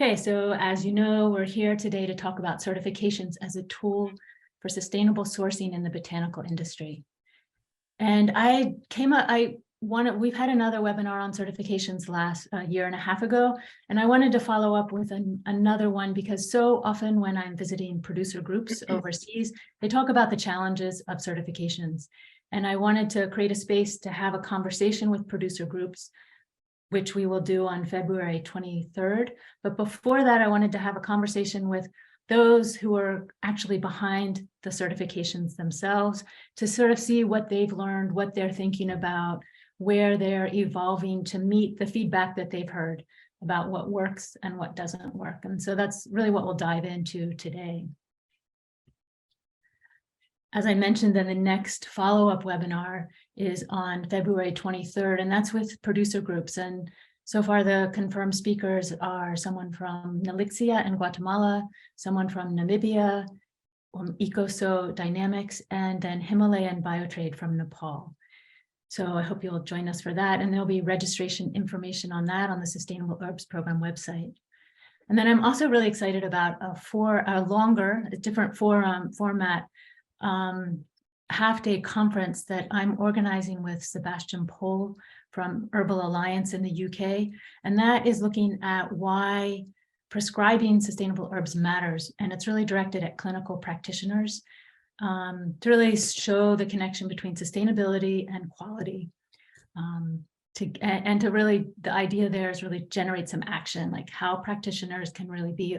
Okay, so as you know, we're here today to talk about certifications as a tool for sustainable sourcing in the botanical industry. And we've had another webinar on certifications last year and a half ago, and I wanted to follow up with another one because so often when I'm visiting producer groups overseas, they talk about the challenges of certifications. And I wanted to create a space to have a conversation with producer groups, which we will do on February 23rd. But before that, I wanted to have a conversation with those who are actually behind the certifications themselves to sort of see what they've learned, what they're thinking about, where they're evolving to meet the feedback that they've heard about what works and what doesn't work. And so that's really what we'll dive into today. As I mentioned, then the next follow-up webinar is on February 23rd, and that's with producer groups. And so far, the confirmed speakers are someone from Nalixia in Guatemala, someone from Namibia, Ecocert Dynamics, and then Himalayan Biotrade from Nepal. So I hope you'll join us for that. And there'll be registration information on that on the Sustainable Herbs Program website. And then I'm also really excited about a different format half-day conference that I'm organizing with Sebastian Pohl from Herbal Alliance in the UK. And that is looking at why prescribing sustainable herbs matters. And it's really directed at clinical practitioners to really show the connection between sustainability and quality. The idea there is really generate some action, like how practitioners can really be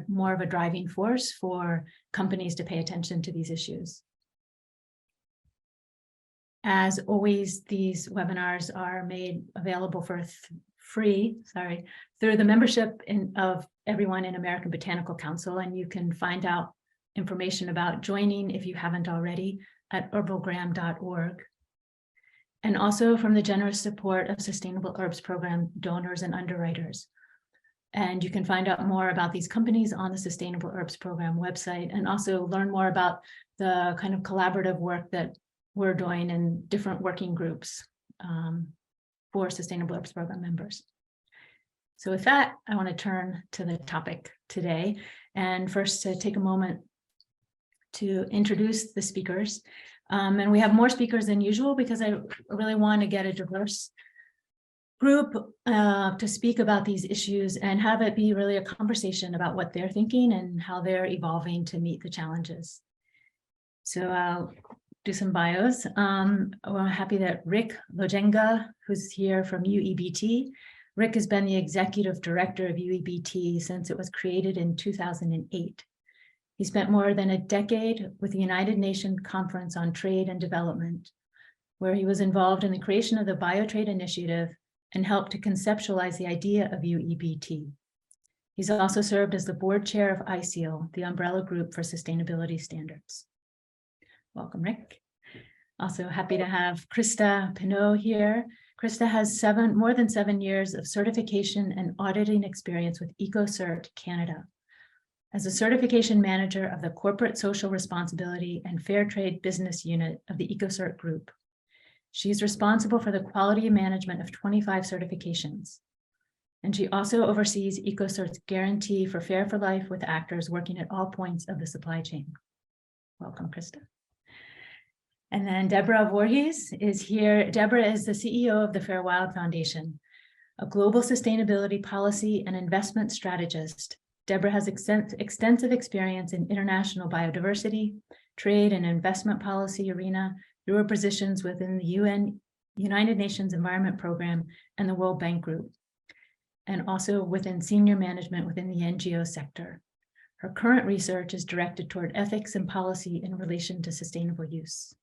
more of a driving force for companies to pay attention to these issues. As always, these webinars are made available for free through the membership of everyone in American Botanical Council, and you can find out information about joining if you haven't already at herbalgram.org. And also from the generous support of Sustainable Herbs Program donors and underwriters. And you can find out more about these companies on the Sustainable Herbs Program website, and also learn more about the kind of collaborative work that we're doing in different working groups for Sustainable Herbs Program members. So with that, I want to turn to the topic today. And first to take a moment to introduce the speakers. And we have more speakers than usual because I really want to get a diverse group to speak about these issues and have it be really a conversation about what they're thinking and how they're evolving to meet the challenges. So I'll do some bios. We're happy that Rick Lojenga, who's here from UEBT. Rick has been the executive director of UEBT since it was created in 2008. He spent more than a decade with the United Nations Conference on Trade and Development, where he was involved in the creation of the Biotrade Initiative and helped to conceptualize the idea of UEBT. He's also served as the board chair of ISEAL, the umbrella group for sustainability standards. Welcome, Rick. Also happy to have Krista Pineau here. Krista has more than 7 years of certification and auditing experience with Ecocert Canada. As a certification manager of the Corporate Social Responsibility and Fair Trade Business Unit of the Ecocert Group. She's responsible for the quality management of 25 certifications. And she also oversees Ecocert's guarantee for Fair for Life with actors working at all points of the supply chain. Welcome, Krista. And then Deborah Vorhies is here. Deborah is the CEO of the FairWild Foundation, a global sustainability policy and investment strategist. Deborah has extensive experience in international biodiversity, trade and investment policy arena through her positions within the United Nations Environment Program and the World Bank Group, and also within senior management within the NGO sector. Her current research is directed toward ethics and policy in relation to sustainable use.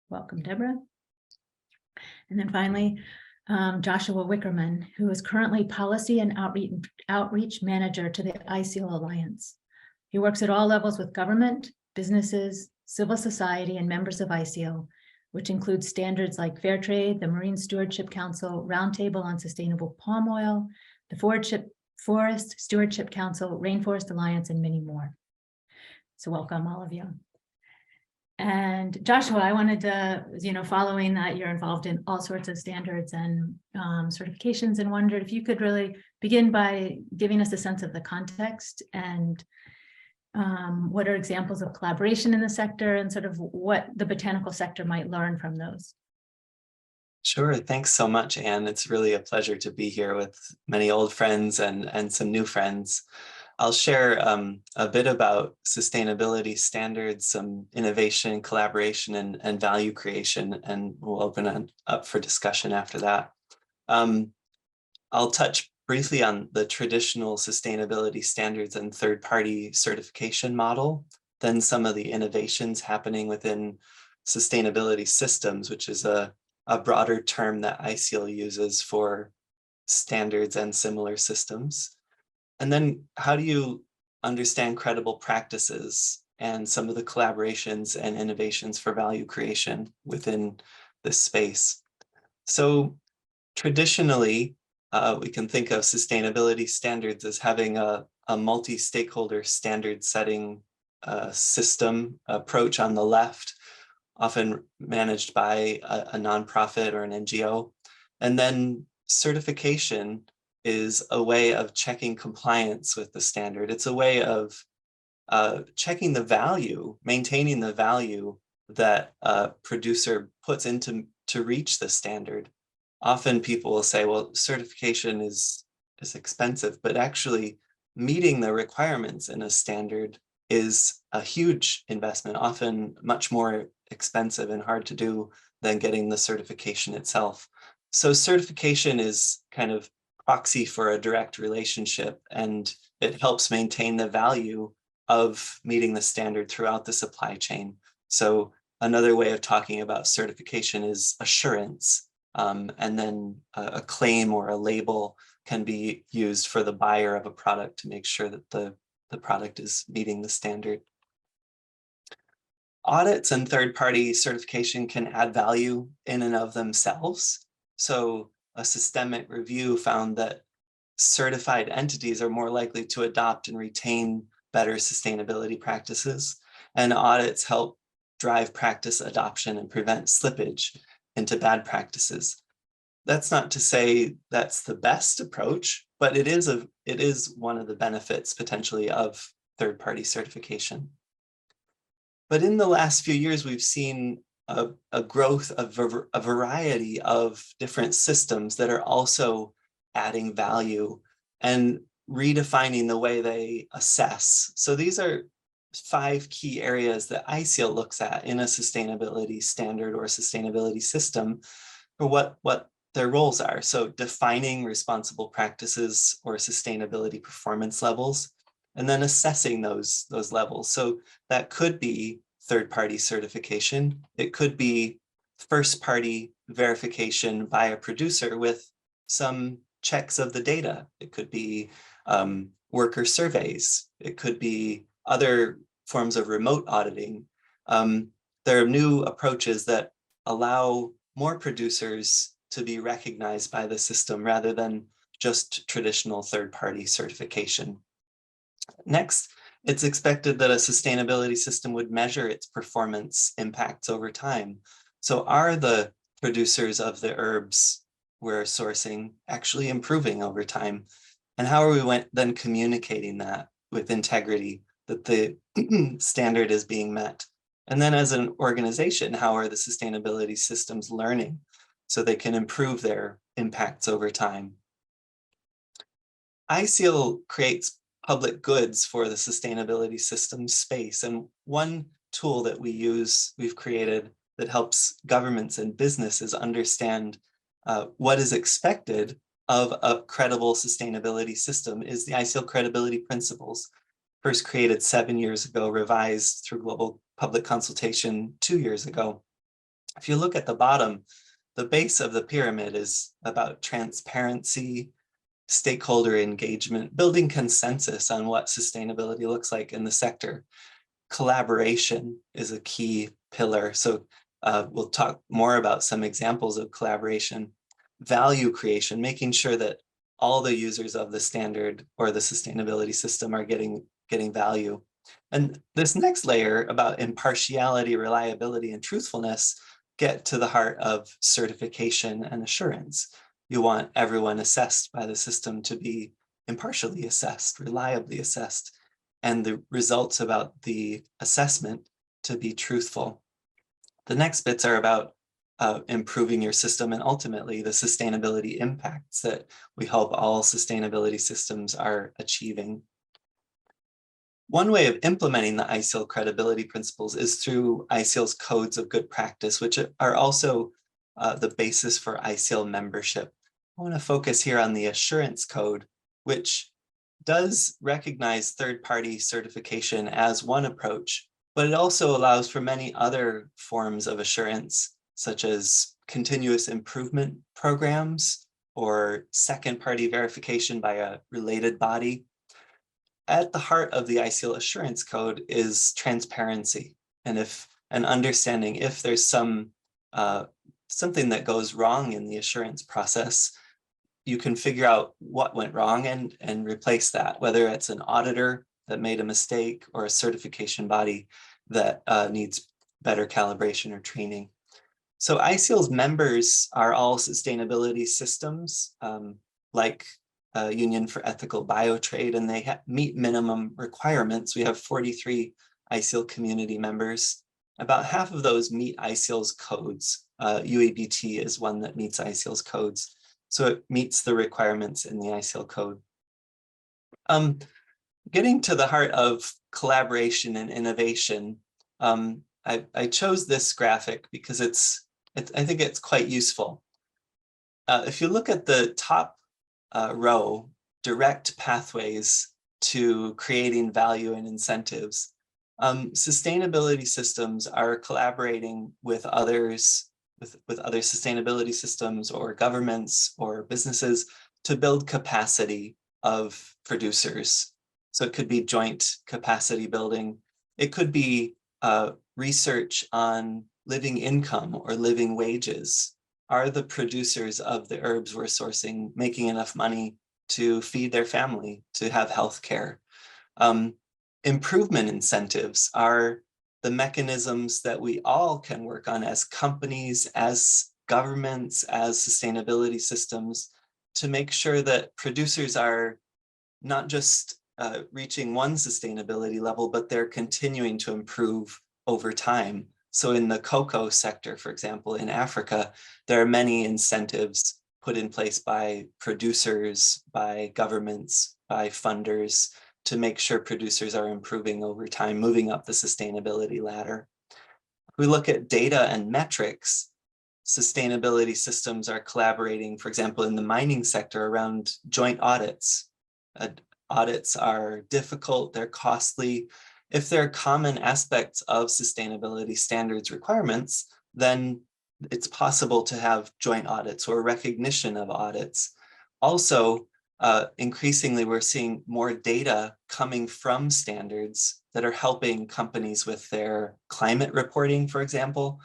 Welcome, Deborah. And then finally, Joshua Wickerham, who is currently Policy and Outreach Manager to the ISEAL Alliance. He works at all levels with government, businesses, civil society, and members of ISEAL, which includes standards like Fair Trade, the Marine Stewardship Council, Roundtable on Sustainable Palm Oil, the Forest Stewardship Council, Rainforest Alliance, and many more. So welcome, all of you. And Joshua, I wanted to, following that, you're involved in all sorts of standards and certifications, and wondered if you could really begin by giving us a sense of the context and what are examples of collaboration in the sector and sort of what the botanical sector might learn from those. Sure. Thanks so much, Anne. It's really a pleasure to be here with many old friends and some new friends. I'll share a bit about sustainability standards, some innovation, collaboration, and value creation, and we'll open it up for discussion after that. I'll touch briefly on the traditional sustainability standards and third-party certification model, then some of the innovations happening within sustainability systems, which is a broader term that ISEAL uses for standards and similar systems. And then how do you understand credible practices and some of the collaborations and innovations for value creation within this space? So traditionally, we can think of sustainability standards as having a multi-stakeholder standard setting system approach on the left, often managed by a nonprofit or an NGO. And then certification is a way of checking compliance with the standard. It's a way of checking the value, maintaining the value that a producer puts into to reach the standard. Often people will say, well, certification is expensive, but actually meeting the requirements in a standard is a huge investment, often much more expensive and hard to do than getting the certification itself. So certification is kind of proxy for a direct relationship, and it helps maintain the value of meeting the standard throughout the supply chain. So another way of talking about certification is assurance. And then a claim or a label can be used for the buyer of a product to make sure that the product is meeting the standard. Audits and third-party certification can add value in and of themselves. So a systemic review found that certified entities are more likely to adopt and retain better sustainability practices, and audits help drive practice adoption and prevent slippage into bad practices. That's not to say that's the best approach, but it is one of the benefits potentially of third-party certification. But in the last few years, we've seen a growth of a variety of different systems that are also adding value and redefining the way they assess. So these are 5 key areas that ISEAL looks at in a sustainability standard or sustainability system for what their roles are. So defining responsible practices or sustainability performance levels, and then assessing those levels. So that could be third-party certification. It could be first-party verification by a producer with some checks of the data. It could be worker surveys. It could be other forms of remote auditing. There are new approaches that allow more producers to be recognized by the system rather than just traditional third-party certification. Next, it's expected that a sustainability system would measure its performance impacts over time. So are the producers of the herbs we're sourcing actually improving over time? And how are we then communicating that with integrity, that the standard is being met? And then as an organization, how are the sustainability systems learning so they can improve their impacts over time? ISEAL creates public goods for the sustainability system space. And one tool that we've created that helps governments and businesses understand what is expected of a credible sustainability system is the ISEAL credibility principles. First created 7 years ago, revised through global public consultation 2 years ago. If you look at the bottom, the base of the pyramid is about transparency, stakeholder engagement, building consensus on what sustainability looks like in the sector. Collaboration is a key pillar. So we'll talk more about some examples of collaboration. Value creation, making sure that all the users of the standard or the sustainability system are getting value. And this next layer about impartiality, reliability, and truthfulness get to the heart of certification and assurance. You want everyone assessed by the system to be impartially assessed, reliably assessed, and the results about the assessment to be truthful. The next bits are about improving your system and ultimately the sustainability impacts that we hope all sustainability systems are achieving. One way of implementing the ISEAL credibility principles is through ISEAL's codes of good practice, which are also the basis for ISEAL membership. I want to focus here on the assurance code, which does recognize third-party certification as one approach, but it also allows for many other forms of assurance, such as continuous improvement programs or second-party verification by a related body. At the heart of the ISEAL assurance code is transparency, and understanding if there's something that goes wrong in the assurance process, you can figure out what went wrong and replace that, whether it's an auditor that made a mistake or a certification body that needs better calibration or training. So ISEAL's members are all sustainability systems, like Union for Ethical Biotrade, and they meet minimum requirements. We have 43 ISEAL community members. About half of those meet ISEAL's codes. UEBT is one that meets ISEAL's codes. So it meets the requirements in the ISEAL code. Getting to the heart of collaboration and innovation, I chose this graphic because I think it's quite useful. If you look at the top row, direct pathways to creating value and incentives, sustainability systems are collaborating with others, with other sustainability systems or governments or businesses to build capacity of producers. So it could be joint capacity building. It could be research on living income or living wages. Are the producers of the herbs we're sourcing making enough money to feed their family, to have health care? Improvement incentives are the mechanisms that we all can work on as companies, as governments, as sustainability systems, to make sure that producers are not just reaching one sustainability level, but they're continuing to improve over time. So in the cocoa sector, for example, in Africa, there are many incentives put in place by producers, by governments, by funders to make sure producers are improving over time, moving up the sustainability ladder. If we look at data and metrics, sustainability systems are collaborating, for example, in the mining sector around joint audits. Audits are difficult, they're costly. If there are common aspects of sustainability standards requirements, then it's possible to have joint audits or recognition of audits. Also, increasingly, we're seeing more data coming from standards that are helping companies with their climate reporting, for example,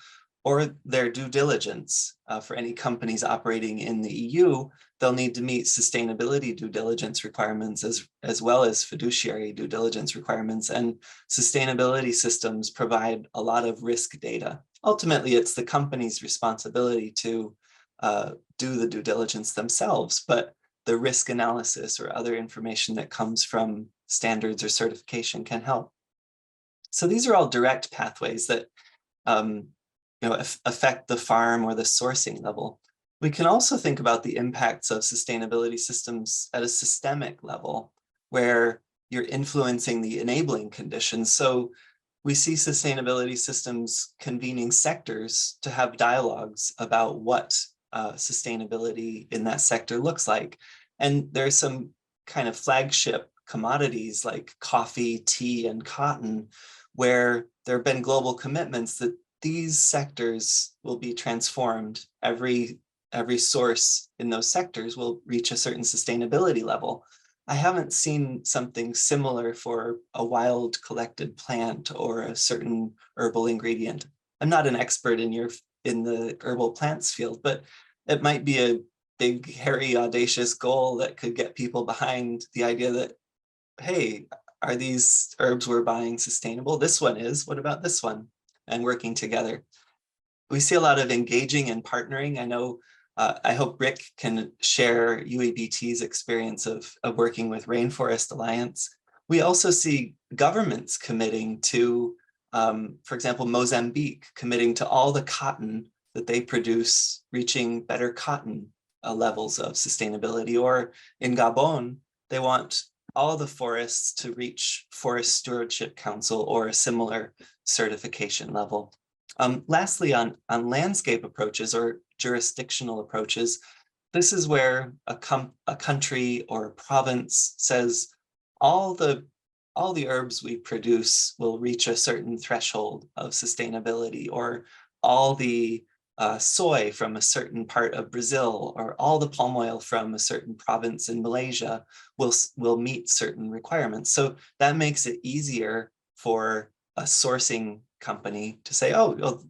or their due diligence. For any companies operating in the EU, they'll need to meet sustainability due diligence requirements as well as fiduciary due diligence requirements. And sustainability systems provide a lot of risk data. Ultimately, it's the company's responsibility to do the due diligence themselves, but the risk analysis or other information that comes from standards or certification can help. So these are all direct pathways that affect the farm or the sourcing level. We can also think about the impacts of sustainability systems at a systemic level, where you're influencing the enabling conditions. So we see sustainability systems convening sectors to have dialogues about what sustainability in that sector looks like. And there's some kind of flagship commodities like coffee, tea, and cotton, where there have been global commitments that these sectors will be transformed. Every source in those sectors will reach a certain sustainability level. I haven't seen something similar for a wild collected plant or a certain herbal ingredient. I'm not an expert in the herbal plants field, but it might be a big, hairy, audacious goal that could get people behind the idea that, hey, are these herbs we're buying sustainable? This one is, what about this one? And working together. We see a lot of engaging and partnering. I know, I hope Rick can share UEBT's experience of working with Rainforest Alliance. We also see governments committing to, for example, Mozambique committing to all the cotton that they produce, reaching better cotton levels of sustainability. Or in Gabon, they want all the forests to reach Forest Stewardship Council or a similar certification level. Lastly, on landscape approaches or jurisdictional approaches, this is where a country or a province says all the herbs we produce will reach a certain threshold of sustainability, or all the soy from a certain part of Brazil, or all the palm oil from a certain province in Malaysia will meet certain requirements. So that makes it easier for a sourcing company to say, oh, well,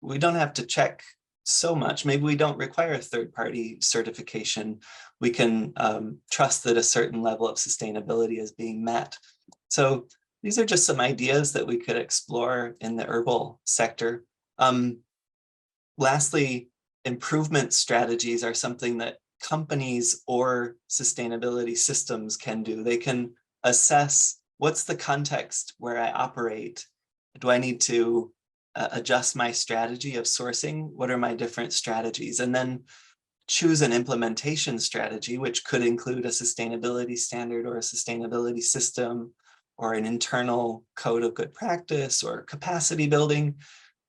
we don't have to check so much. Maybe we don't require a third-party certification. We can trust that a certain level of sustainability is being met. So these are just some ideas that we could explore in the herbal sector. Lastly, improvement strategies are something that companies or sustainability systems can do. They can assess what's the context where I operate. Do I need to adjust my strategy of sourcing? What are my different strategies? And then choose an implementation strategy, which could include a sustainability standard or a sustainability system or an internal code of good practice or capacity building,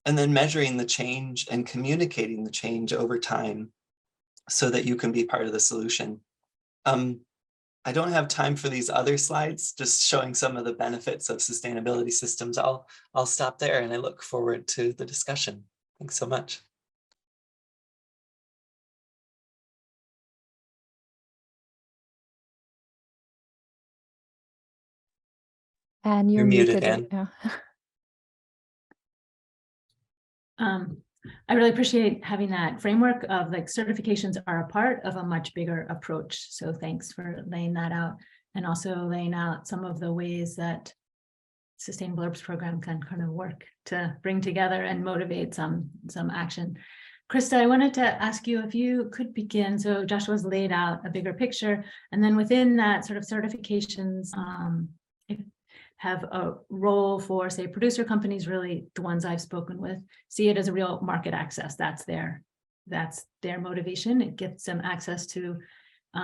and then measuring the change and communicating the change over time so that you can be part of the solution. I don't have time for these other slides, just showing some of the benefits of sustainability systems. I'll stop there, and I look forward to the discussion. Thanks so much. And you're muted, Anne. Yeah. I really appreciate having that framework of like certifications are a part of a much bigger approach. So thanks for laying that out, and also laying out some of the ways that Sustainable Herbs program can kind of work to bring together and motivate some action. Krista, I wanted to ask you if you could begin. So Joshua's laid out a bigger picture, and then within that sort of certifications, have a role for, say, producer companies. Really, the ones I've spoken with see it as a real market access. That's their motivation. It gets them access to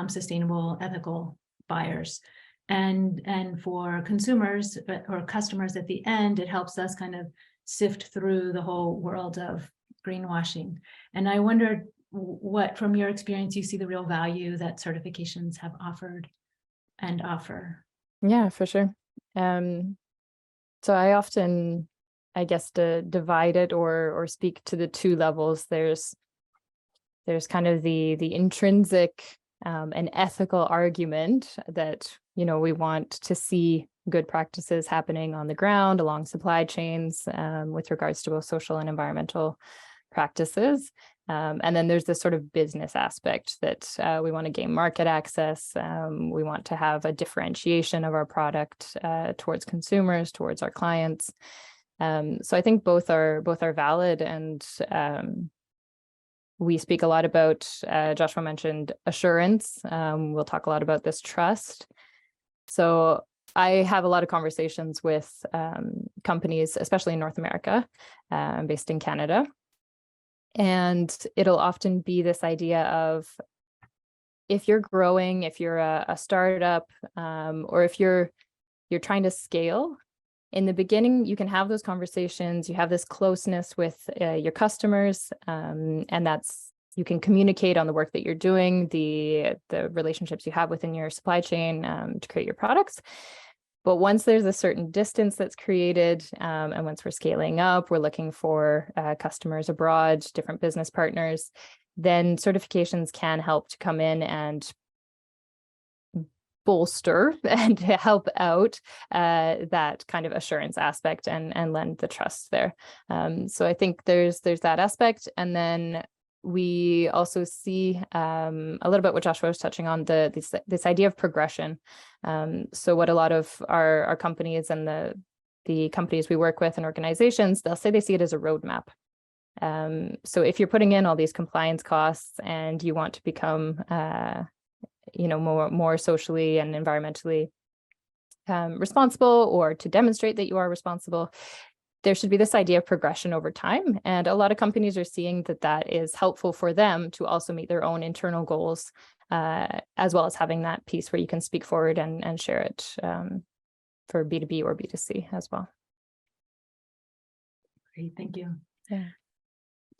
sustainable, ethical buyers. And for consumers or customers at the end, it helps us kind of sift through the whole world of greenwashing. And I wondered what, from your experience, you see the real value that certifications have offered and offer. Yeah, for sure. So I often, I guess, to divide it or speak to the two levels. There's kind of the intrinsic and ethical argument that, you know, we want to see good practices happening on the ground along supply chains with regards to both social and environmental practices. And then there's this sort of business aspect that we want to gain market access. We want to have a differentiation of our product towards consumers, towards our clients. So I think both are valid, and we speak a lot about, Joshua mentioned assurance. We'll talk a lot about this trust. So I have a lot of conversations with companies, especially in North America. I'm based in Canada. And it'll often be this idea of, if you're growing, if you're a startup, or if you're trying to scale, in the beginning, you can have those conversations. You have this closeness with your customers, and you can communicate on the work that you're doing, the relationships you have within your supply chain to create your products. But once there's a certain distance that's created, and once we're scaling up, we're looking for customers abroad, different business partners, then certifications can help to come in and bolster and help out that kind of assurance aspect and lend the trust there. So I think there's that aspect. And then we also see a little bit what Joshua was touching on, this idea of progression. So what a lot of our companies and the companies we work with and organizations, they'll say they see it as a roadmap. So if you're putting in all these compliance costs and you want to become, more socially and environmentally responsible, or to demonstrate that you are responsible, there should be this idea of progression over time. And a lot of companies are seeing that is helpful for them to also meet their own internal goals, as well as having that piece where you can speak forward and share it for B2B or B2C as well. Great, thank you. Yeah.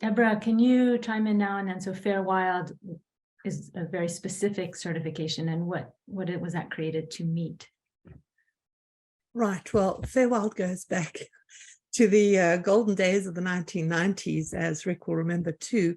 Deborah, can you chime in now and then? So FairWild is a very specific certification, and what was that created to meet? Right, well, FairWild goes back to the golden days of the 1990s, as Rick will remember too,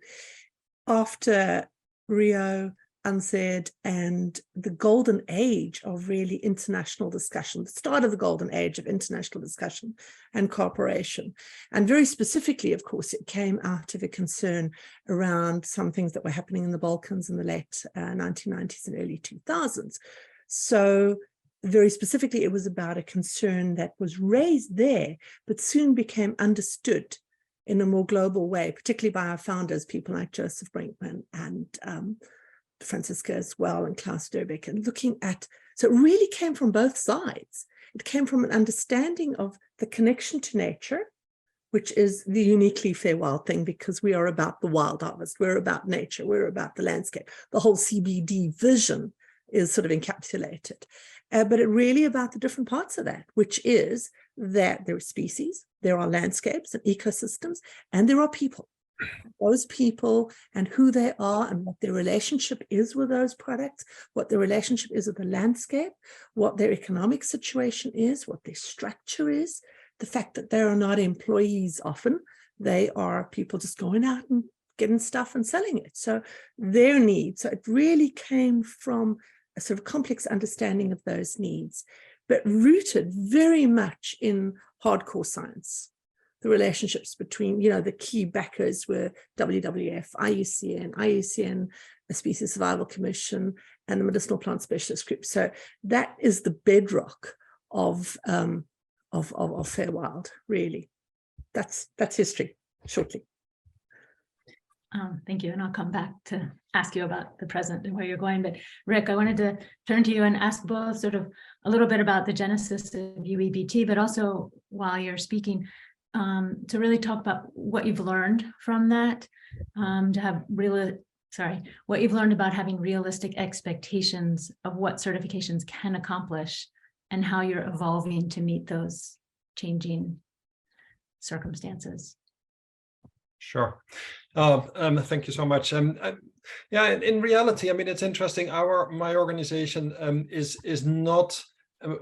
after Rio, UNCED, and the golden age of really international discussion, the start of the golden age of international discussion and cooperation. And very specifically, of course, it came out of a concern around some things that were happening in the Balkans in the late 1990s and early 2000s. So very specifically, it was about a concern that was raised there, but soon became understood in a more global way, particularly by our founders, people like Joseph Brinkman and Francisca as well, and Klaus Derbeck, and looking at, so it really came from both sides. It came from an understanding of the connection to nature, which is the uniquely FairWild thing, because we are about the wild harvest, we're about nature, we're about the landscape. The whole CBD vision is sort of encapsulated. But it really about the different parts of that, which is that there are species, there are landscapes and ecosystems, and there are people. Those people and who they are and what their relationship is with those products, what their relationship is with the landscape, what their economic situation is, what their structure is, the fact that they are not employees often, they are people just going out and getting stuff and selling it. So their needs, so it really came from a sort of complex understanding of those needs, but rooted very much in hardcore science. The relationships between, the key backers were WWF, IUCN, the Species Survival Commission, and the Medicinal Plant Specialist Group. So that is the bedrock of FairWild, really. That's history, shortly. Thank you, and I'll come back to ask you about the present and where you're going. But Rick, I wanted to turn to you and ask both sort of a little bit about the genesis of UEBT, but also while you're speaking, to really talk about what you've learned from that, what you've learned about having realistic expectations of what certifications can accomplish and how you're evolving to meet those changing circumstances. Sure. Thank you so much. Yeah, in reality, I mean, it's interesting. My organization is not,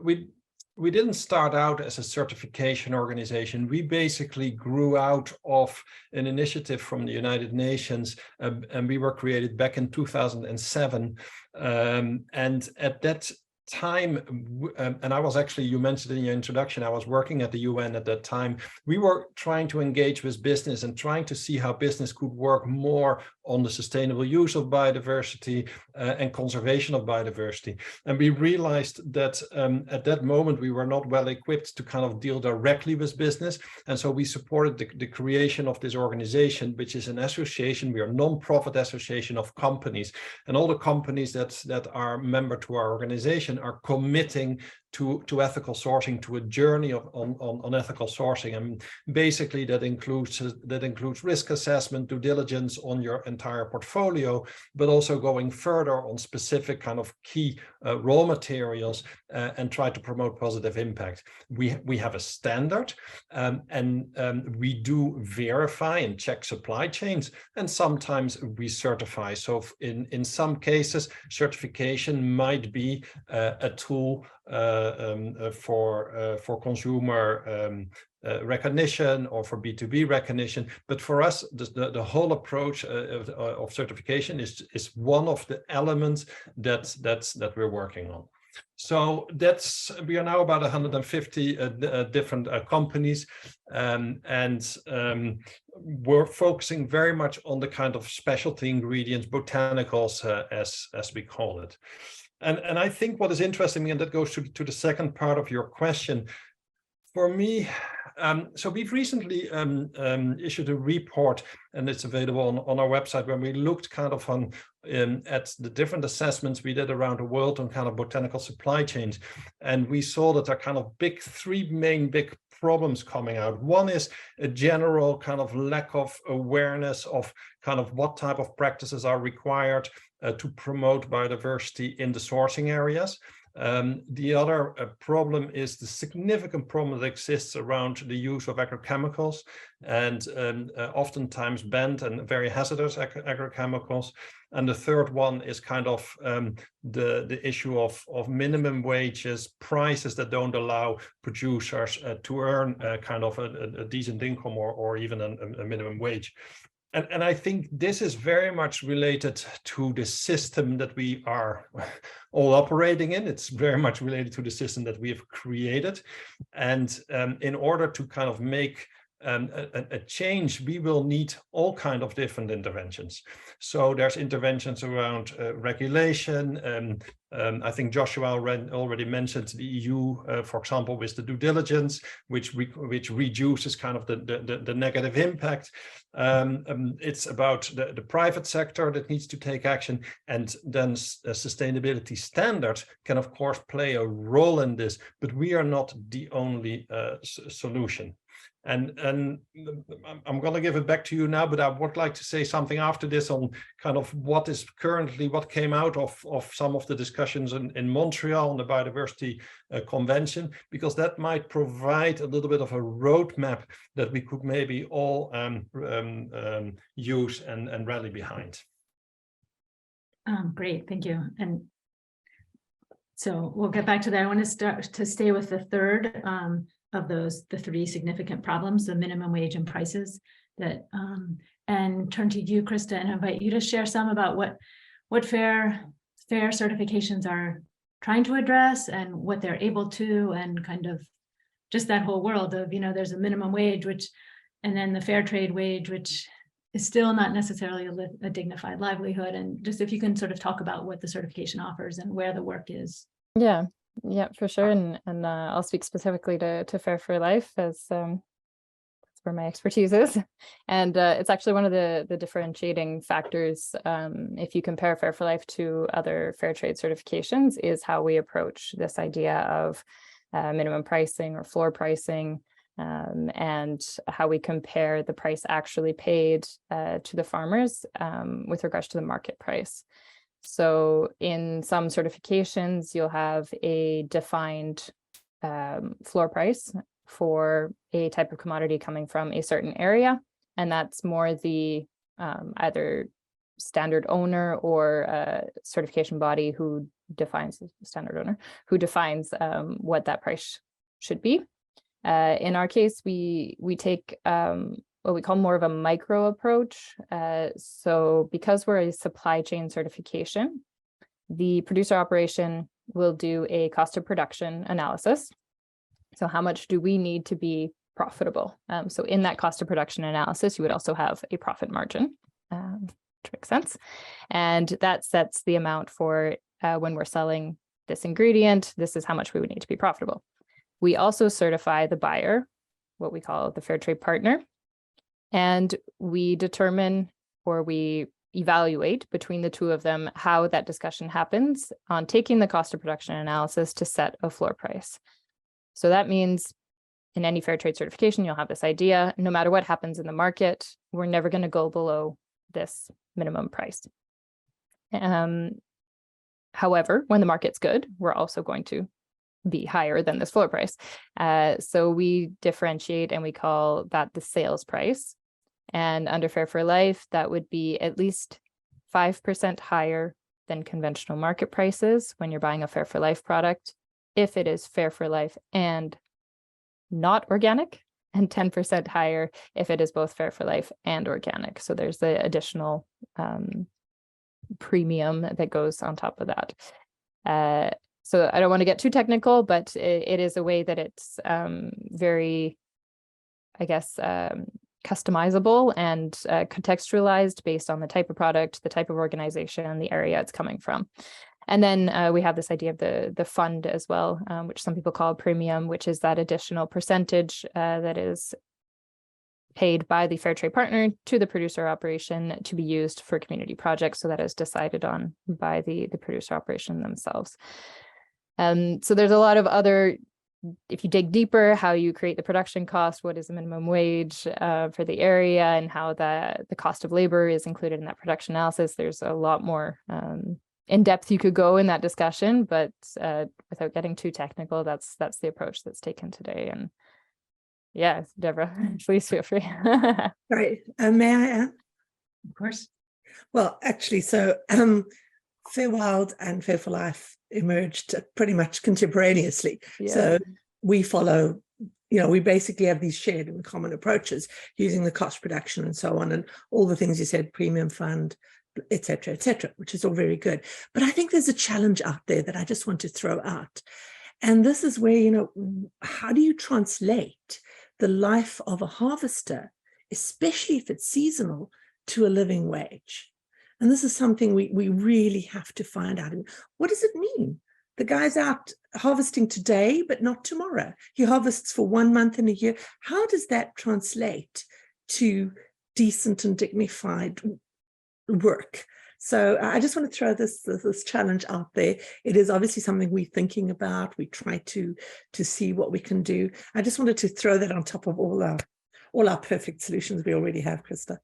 we didn't start out as a certification organization. We basically grew out of an initiative from the United Nations, and we were created back in 2007. And at that time, and I was actually, you mentioned in your introduction, I was working at the UN at that time. We were trying to engage with business and trying to see how business could work more on the sustainable use of biodiversity and conservation of biodiversity. And we realized that at that moment, we were not well equipped to kind of deal directly with business. And so we supported the creation of this organization, which is an association. We are a non-profit association of companies, and all the companies that are member to our organization are committing to ethical sourcing, to a journey on ethical sourcing. And basically that includes risk assessment, due diligence on your entire portfolio, but also going further on specific kind of key raw materials and try to promote positive impact. We have a standard, and we do verify and check supply chains, and sometimes we certify. So in some cases, certification might be a tool for consumer recognition or for B2B recognition. But for us, the whole approach of certification is one of the elements that we're working on. So we are now about 150 different companies, and we're focusing very much on the kind of specialty ingredients, botanicals, as we call it. And I think what is interesting, and that goes to the second part of your question, for me, so we've recently issued a report, and it's available on our website, when we looked kind of on at the different assessments we did around the world on kind of botanical supply chains, and we saw that there are kind of three main big problems coming out. One is a general kind of lack of awareness of kind of what type of practices are required to promote biodiversity in the sourcing areas. The other problem is the significant problem that exists around the use of agrochemicals, and oftentimes banned and very hazardous agrochemicals. And the third one is kind of the issue of minimum wages, prices that don't allow producers to earn kind of a decent income or even a minimum wage. And I think this is very much related to the system that we are all operating in. It's very much related to the system that we have created. And in order to kind of make a change, we will need all kind of different interventions. So there's interventions around regulation. I think Joshua already mentioned the EU, for example, with the due diligence, which reduces kind of the negative impact. It's about the private sector that needs to take action, and then sustainability standards can of course play a role in this, but we are not the only solution. And I'm going to give it back to you now, but I would like to say something after this on kind of what came out of some of the discussions in Montreal on the biodiversity convention, because that might provide a little bit of a roadmap that we could maybe all use and rally behind. Great, thank you. And so we'll get back to that. I want to stay with the third of the three significant problems, the minimum wage and prices, that and turn to you, Krista, and invite you to share some about what fair certifications are trying to address and what they're able to, and kind of just that whole world of, there's a minimum wage, and then the fair trade wage, which is still not necessarily a dignified livelihood. And just if you can sort of talk about what the certification offers and where the work is. Yeah, for sure. And I'll speak specifically to Fair for Life, as that's where my expertise is. And it's actually one of the differentiating factors, if you compare Fair for Life to other fair trade certifications, is how we approach this idea of minimum pricing or floor pricing, and how we compare the price actually paid to the farmers with regards to the market price. So in some certifications, you'll have a defined floor price for a type of commodity coming from a certain area, and that's more the either standard owner or certification body who defines what that price should be. In our case, we take what we call more of a micro approach. So because we're a supply chain certification, the producer operation will do a cost of production analysis. So how much do we need to be profitable? So in that cost of production analysis, you would also have a profit margin, which makes sense. And that sets the amount for when we're selling this ingredient, this is how much we would need to be profitable. We also certify the buyer, what we call the fair trade partner. And we determine, or we evaluate between the two of them, how that discussion happens on taking the cost of production analysis to set a floor price. So that means in any fair trade certification, you'll have this idea, no matter what happens in the market, we're never going to go below this minimum price. However, when the market's good, we're also going to be higher than this floor price. So we differentiate and we call that the sales price. And under Fair for Life, that would be at least 5% higher than conventional market prices when you're buying a Fair for Life product, if it is Fair for Life and not organic, and 10% higher if it is both Fair for Life and organic. So there's the additional premium that goes on top of that. So I don't want to get too technical, but it is a way that it's very, I guess, customizable and contextualized based on the type of product, the type of organization, and the area it's coming from. And then we have this idea of the fund as well, which some people call premium, which is that additional percentage that is paid by the fair trade partner to the producer operation to be used for community projects. So that is decided on by the producer operation themselves. So there's a lot of other, if you dig deeper, how you create the production cost, what is the minimum wage for the area, and how the cost of labor is included in that production analysis. There's a lot more in depth you could go in that discussion, but without getting too technical, that's the approach that's taken today. And yeah, Deborah, please feel free. Right. May I add? Of course. Well, actually, so FairWild and Fair for Life emerged pretty much contemporaneously. Yeah. So we follow, we basically have these shared and common approaches using the cost production and so on, and all the things you said, premium fund, et cetera, which is all very good. But I think there's a challenge out there that I just want to throw out. And this is where, how do you translate the life of a harvester, especially if it's seasonal, to a living wage? And this is something we really have to find out. And what does it mean? The guy's out harvesting today, but not tomorrow. He harvests for 1 month in a year. How does that translate to decent and dignified work? So I just want to throw this challenge out there. It is obviously something we're thinking about. We try to see what we can do. I just wanted to throw that on top of all our perfect solutions we already have, Krista.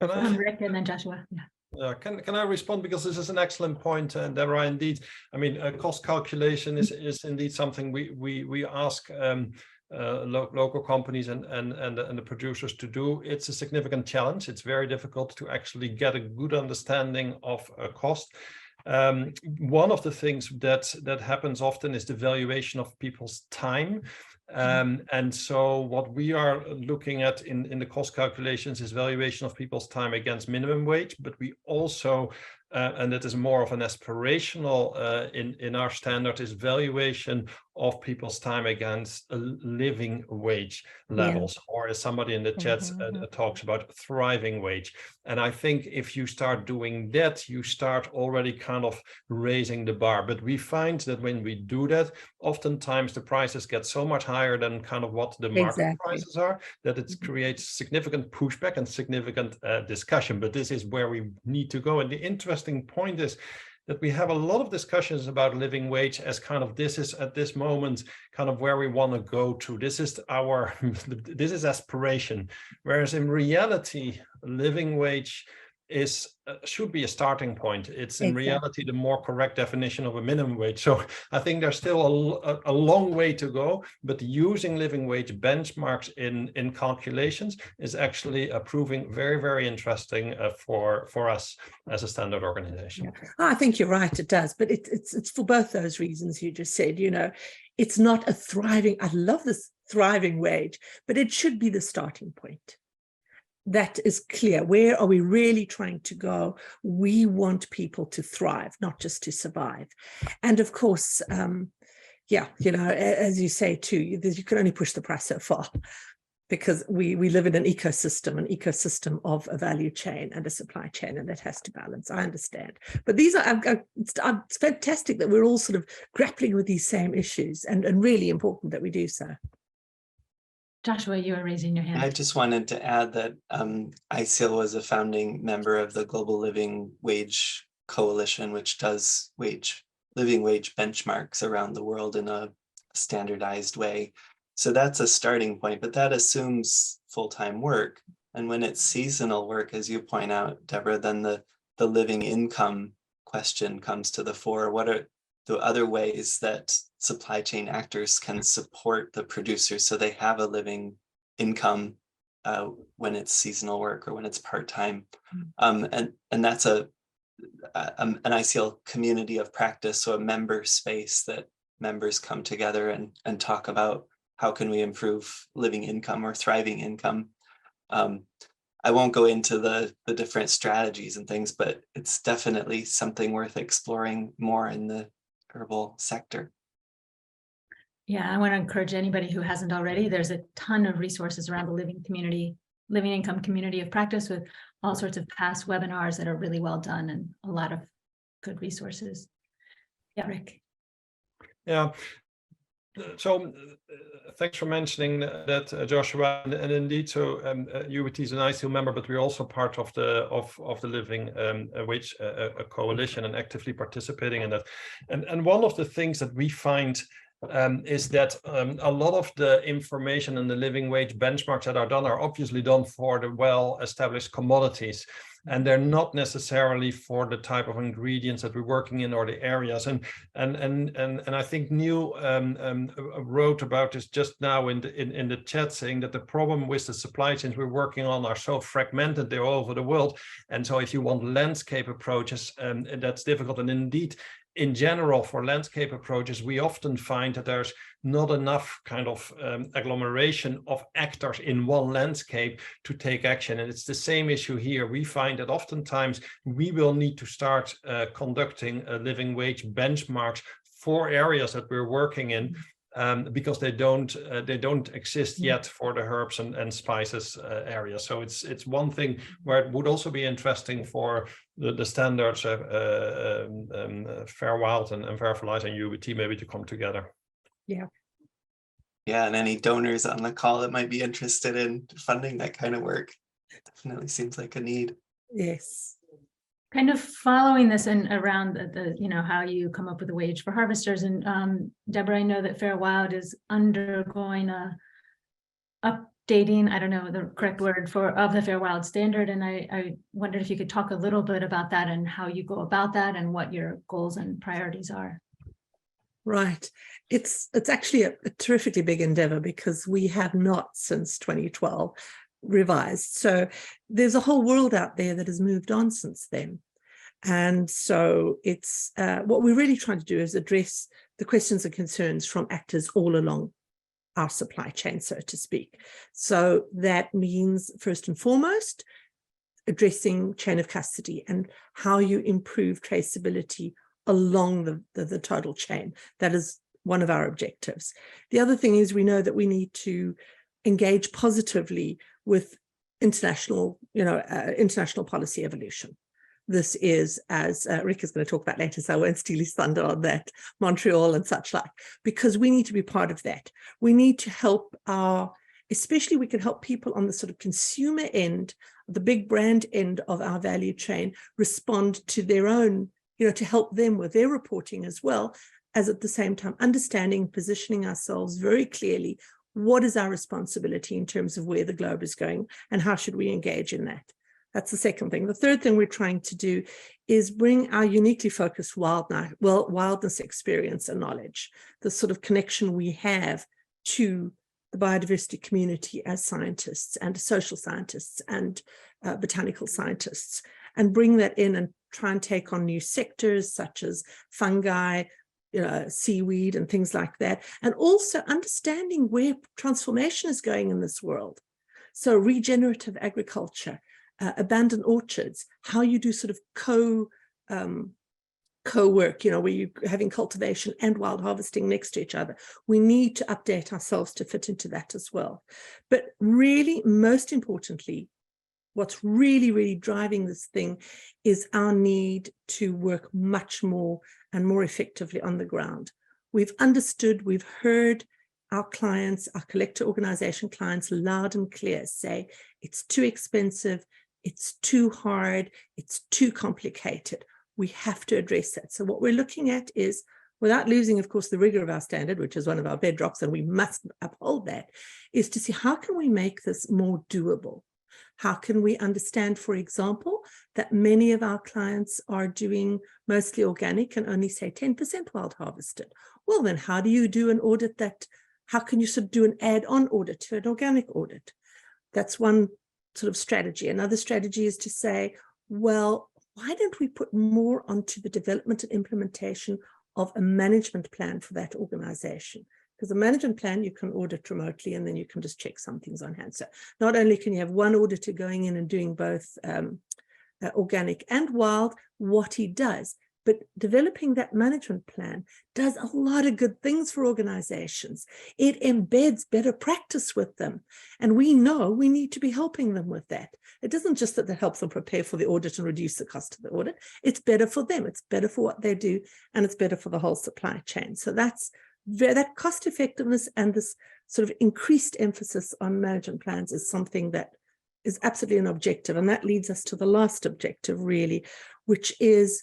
Rick and then Joshua. Yeah. Can I respond, because this is an excellent point, Deborah? Indeed, I mean, cost calculation is indeed something we ask local companies and the producers to do. It's a significant challenge. It's very difficult to actually get a good understanding of cost. One of the things that happens often is the valuation of people's time. And so what we are looking at in the cost calculations is valuation of people's time against minimum wage, but we also and that is more of an aspirational in our standard, is valuation of people's time against living wage levels, or as somebody in the chat talks about, thriving wage. And I think if you start doing that, you start already kind of raising the bar. But we find that when we do that, oftentimes the prices get so much higher than kind of what the market prices are, that it creates significant pushback and significant discussion. But this is where we need to go. And the interesting point is that we have a lot of discussions about living wage as kind of, this is at this moment kind of where we want to go to. This is our, this is aspiration. Whereas in reality, living wage is should be a starting point. It's in reality the more correct definition of a minimum wage. So I think there's still a long way to go, but using living wage benchmarks in calculations is actually proving very, very interesting for us as a standard organization. Yeah. I think you're right, it does, but it's for both those reasons you just said. You know, it's not a thriving, I love this thriving wage, but it should be the starting point. That is clear. Where are we really trying to go? We want people to thrive, not just to survive. And of course, yeah, you know, as you say too, you can only push the price so far, because we live in an ecosystem of a value chain and a supply chain, and that has to balance. I understand. But these are, it's fantastic that we're all sort of grappling with these same issues, and really important that we do so. Joshua, you are raising your hand. I just wanted to add that ISEAL was a founding member of the Global Living Wage Coalition, which does living wage benchmarks around the world in a standardized way. So that's a starting point, but that assumes full-time work. And when it's seasonal work, as you point out, Deborah, then the living income question comes to the fore. What are the other ways that supply chain actors can support the producers so they have a living income when it's seasonal work or when it's part-time? And that's an ISEAL community of practice, so a member space that members come together and talk about how can we improve living income or thriving income. I won't go into the different strategies and things, but it's definitely something worth exploring more in the herbal sector. Yeah, I want to encourage anybody who hasn't already. There's a ton of resources around the living income community of practice with all sorts of past webinars that are really well done and a lot of good resources. Yeah, Rick. Yeah. So thanks for mentioning that, Joshua, and indeed, so UEBT is an ISEAL member, but we're also part of the Living Wage a coalition and actively participating in that. And one of the things that we find is that a lot of the information and the living wage benchmarks that are done are obviously done for the well-established commodities, and they're not necessarily for the type of ingredients that we're working in or the areas. And I think Neil wrote about this just now in the chat, saying that the problem with the supply chains we're working on are so fragmented, they're all over the world. And so if you want landscape approaches, that's difficult. And indeed, in general, for landscape approaches, we often find that there's not enough kind of agglomeration of actors in one landscape to take action. And it's the same issue here. We find that oftentimes we will need to start conducting living wage benchmarks for areas that we're working in, because they don't exist yet for the herbs and spices area. So it's one thing where it would also be interesting for the standards, FairWild and FairWild and UEBT maybe to come together. Yeah. Yeah, and any donors on the call that might be interested in funding that kind of work, definitely seems like a need. Yes. Kind of following this and around the how you come up with a wage for harvesters. And Deborah, I know that FairWild is undergoing a updating, I don't know the correct word of the FairWild standard. And I wondered if you could talk a little bit about that and how you go about that and what your goals and priorities are. Right. It's actually a terrifically big endeavor, because we have not since 2012 revised. So there's a whole world out there that has moved on since then. And so it's what we're really trying to do is address the questions and concerns from actors all along our supply chain, so to speak. So that means, first and foremost, addressing chain of custody and how you improve traceability along the total chain. That is one of our objectives. The other thing is, we know that we need to engage positively with international policy evolution. This is, as Rick is going to talk about later, so I won't steal his thunder on that, Montreal and such like, because we need to be part of that. We need to help especially we can help people on the sort of consumer end, the big brand end of our value chain, respond to their own, to help them with their reporting, as well as at the same time understanding, positioning ourselves very clearly. What is our responsibility in terms of where the globe is going and how should we engage in that? That's the second thing. The third thing we're trying to do is bring our uniquely focused wildness experience and knowledge, the sort of connection we have to the biodiversity community as scientists and social scientists and botanical scientists, and bring that in and try and take on new sectors such as fungi, seaweed and things like that, and also understanding where transformation is going in this world. So regenerative agriculture, abandoned orchards, how you do sort of co-work, where you're having cultivation and wild harvesting next to each other. We need to update ourselves to fit into that as well. But really, most importantly, what's really, really driving this thing is our need to work much more and more effectively on the ground. We've understood, we've heard our clients, our collector organization clients loud and clear say it's too expensive, it's too hard, it's too complicated. We have to address that. So what we're looking at is, without losing, of course, the rigor of our standard, which is one of our bedrocks, and we must uphold that, is to see how can we make this more doable? How can we understand, for example, that many of our clients are doing mostly organic and only say 10% wild harvested? Well, then how do you do an audit that, how can you sort of do an add-on audit to an organic audit? That's one sort of strategy. Another strategy is to say, well, why don't we put more onto the development and implementation of a management plan for that organization? Because a management plan, you can audit remotely and then you can just check some things on hand. So not only can you have one auditor going in and doing both organic and wild, what he does, But developing that management plan does a lot of good things for organizations. It embeds better practice with them. And we know we need to be helping them with that. It doesn't just that helps them prepare for the audit and reduce the cost of the audit. It's better for them. It's better for what they do. And it's better for the whole supply chain. So that's that cost effectiveness and this sort of increased emphasis on management plans is something that is absolutely an objective. And that leads us to the last objective, really, which is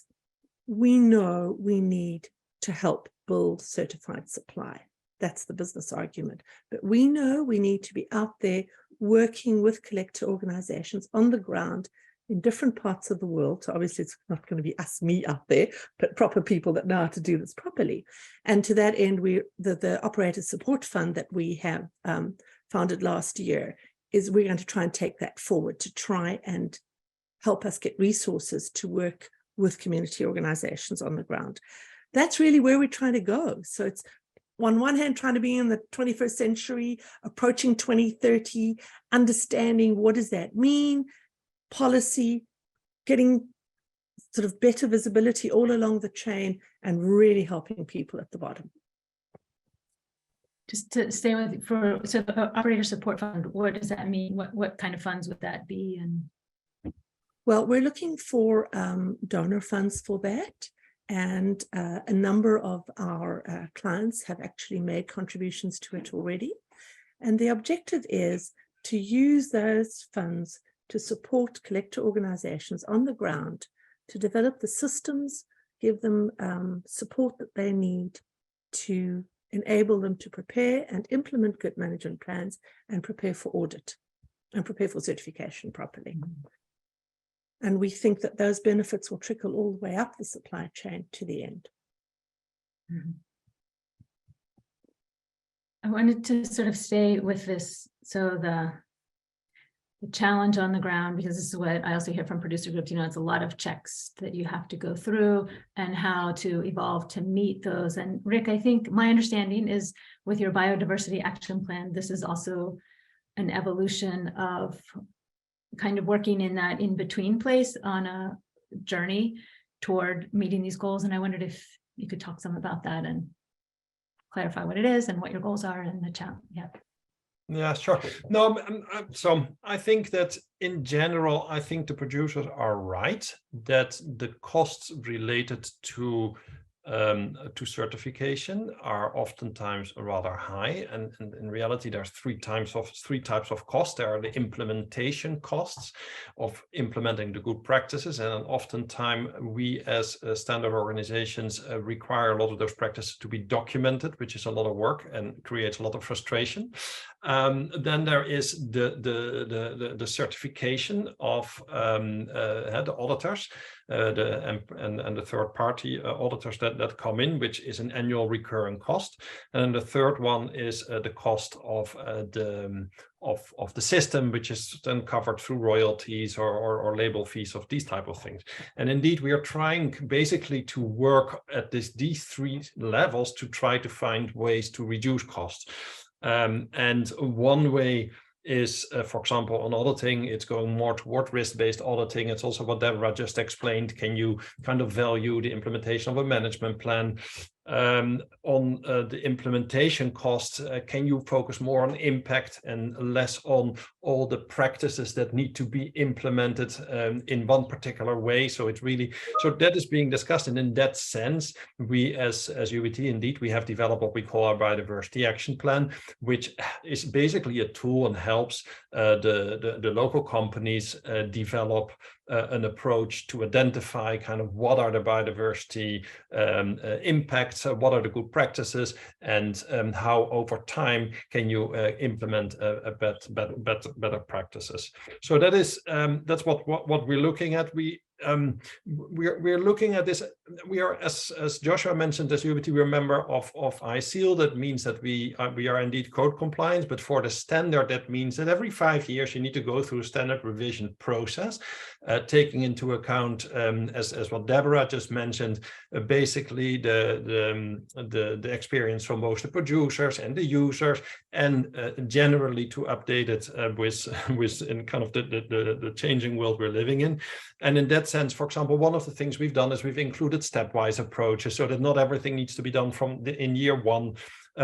we know we need to help build certified supply. That's the business argument. But we know we need to be out there working with collector organizations on the ground in different parts of the world. So obviously it's not going to be me out there, but proper people that know how to do this properly. And to that end, the Operator Support Fund that we have founded last year is we're going to try and take that forward to try and help us get resources to work with community organizations on the ground. That's really where we're trying to go. So it's on one hand, trying to be in the 21st century, approaching 2030, understanding what does that mean, policy, getting sort of better visibility all along the chain, and really helping people at the bottom. Just to stay with so the Operator Support Fund, what does that mean? What kind of funds would that be? And well, we're looking for donor funds for that. And a number of our clients have actually made contributions to it already. And the objective is to use those funds to support collector organizations on the ground to develop the systems, give them support that they need to enable them to prepare and implement good management plans and prepare for audit and prepare for certification properly. Mm-hmm. And we think that those benefits will trickle all the way up the supply chain to the end. Mm-hmm. I wanted to sort of stay with this. So the challenge on the ground, because this is what I also hear from producer groups, it's a lot of checks that you have to go through and how to evolve to meet those. And Rick, I think my understanding is with your biodiversity action plan, this is also an evolution of kind of working in that in-between place on a journey toward meeting these goals. And I wondered if you could talk some about that and clarify what it is and what your goals are and the challenge. Yeah. Yeah, sure. No, so I think that in general, I think the producers are right that the costs related to certification are oftentimes rather high, and in reality there's three types of costs. There are the implementation costs of implementing the good practices, and oftentimes we as standard organizations require a lot of those practices to be documented, which is a lot of work and creates a lot of frustration. Then there is the certification of the auditors, and the third-party auditors that come in, which is an annual recurring cost. And the third one is the cost of the system, which is then covered through royalties or label fees of these type of things. And indeed, we are trying basically to work at these three levels to try to find ways to reduce costs. And one way is, for example, on auditing, it's going more toward risk-based auditing. It's also what Deborah just explained. Can you kind of value the implementation of a management plan? On the implementation costs, can you focus more on impact and less on all the practices that need to be implemented in one particular way? So it's really, so that is being discussed. And in that sense, we as UEBT, indeed, we have developed what we call our biodiversity action plan, which is basically a tool and helps the local companies develop an approach to identify kind of what are the biodiversity impacts, what are the good practices, and how over time can you implement better practices. So that is that's what we're looking at. We're looking at this. We are, as Joshua mentioned, as UEBT, we're a member of ISEAL. That means that we are indeed code compliant, but for the standard, that means that every 5 years you need to go through a standard revision process, taking into account, as what Deborah just mentioned, basically the experience from both the producers and the users, and generally to update it with in kind of the changing world we're living in. And in that that sense, for example, one of the things we've done is we've included stepwise approaches so that not everything needs to be done in year one.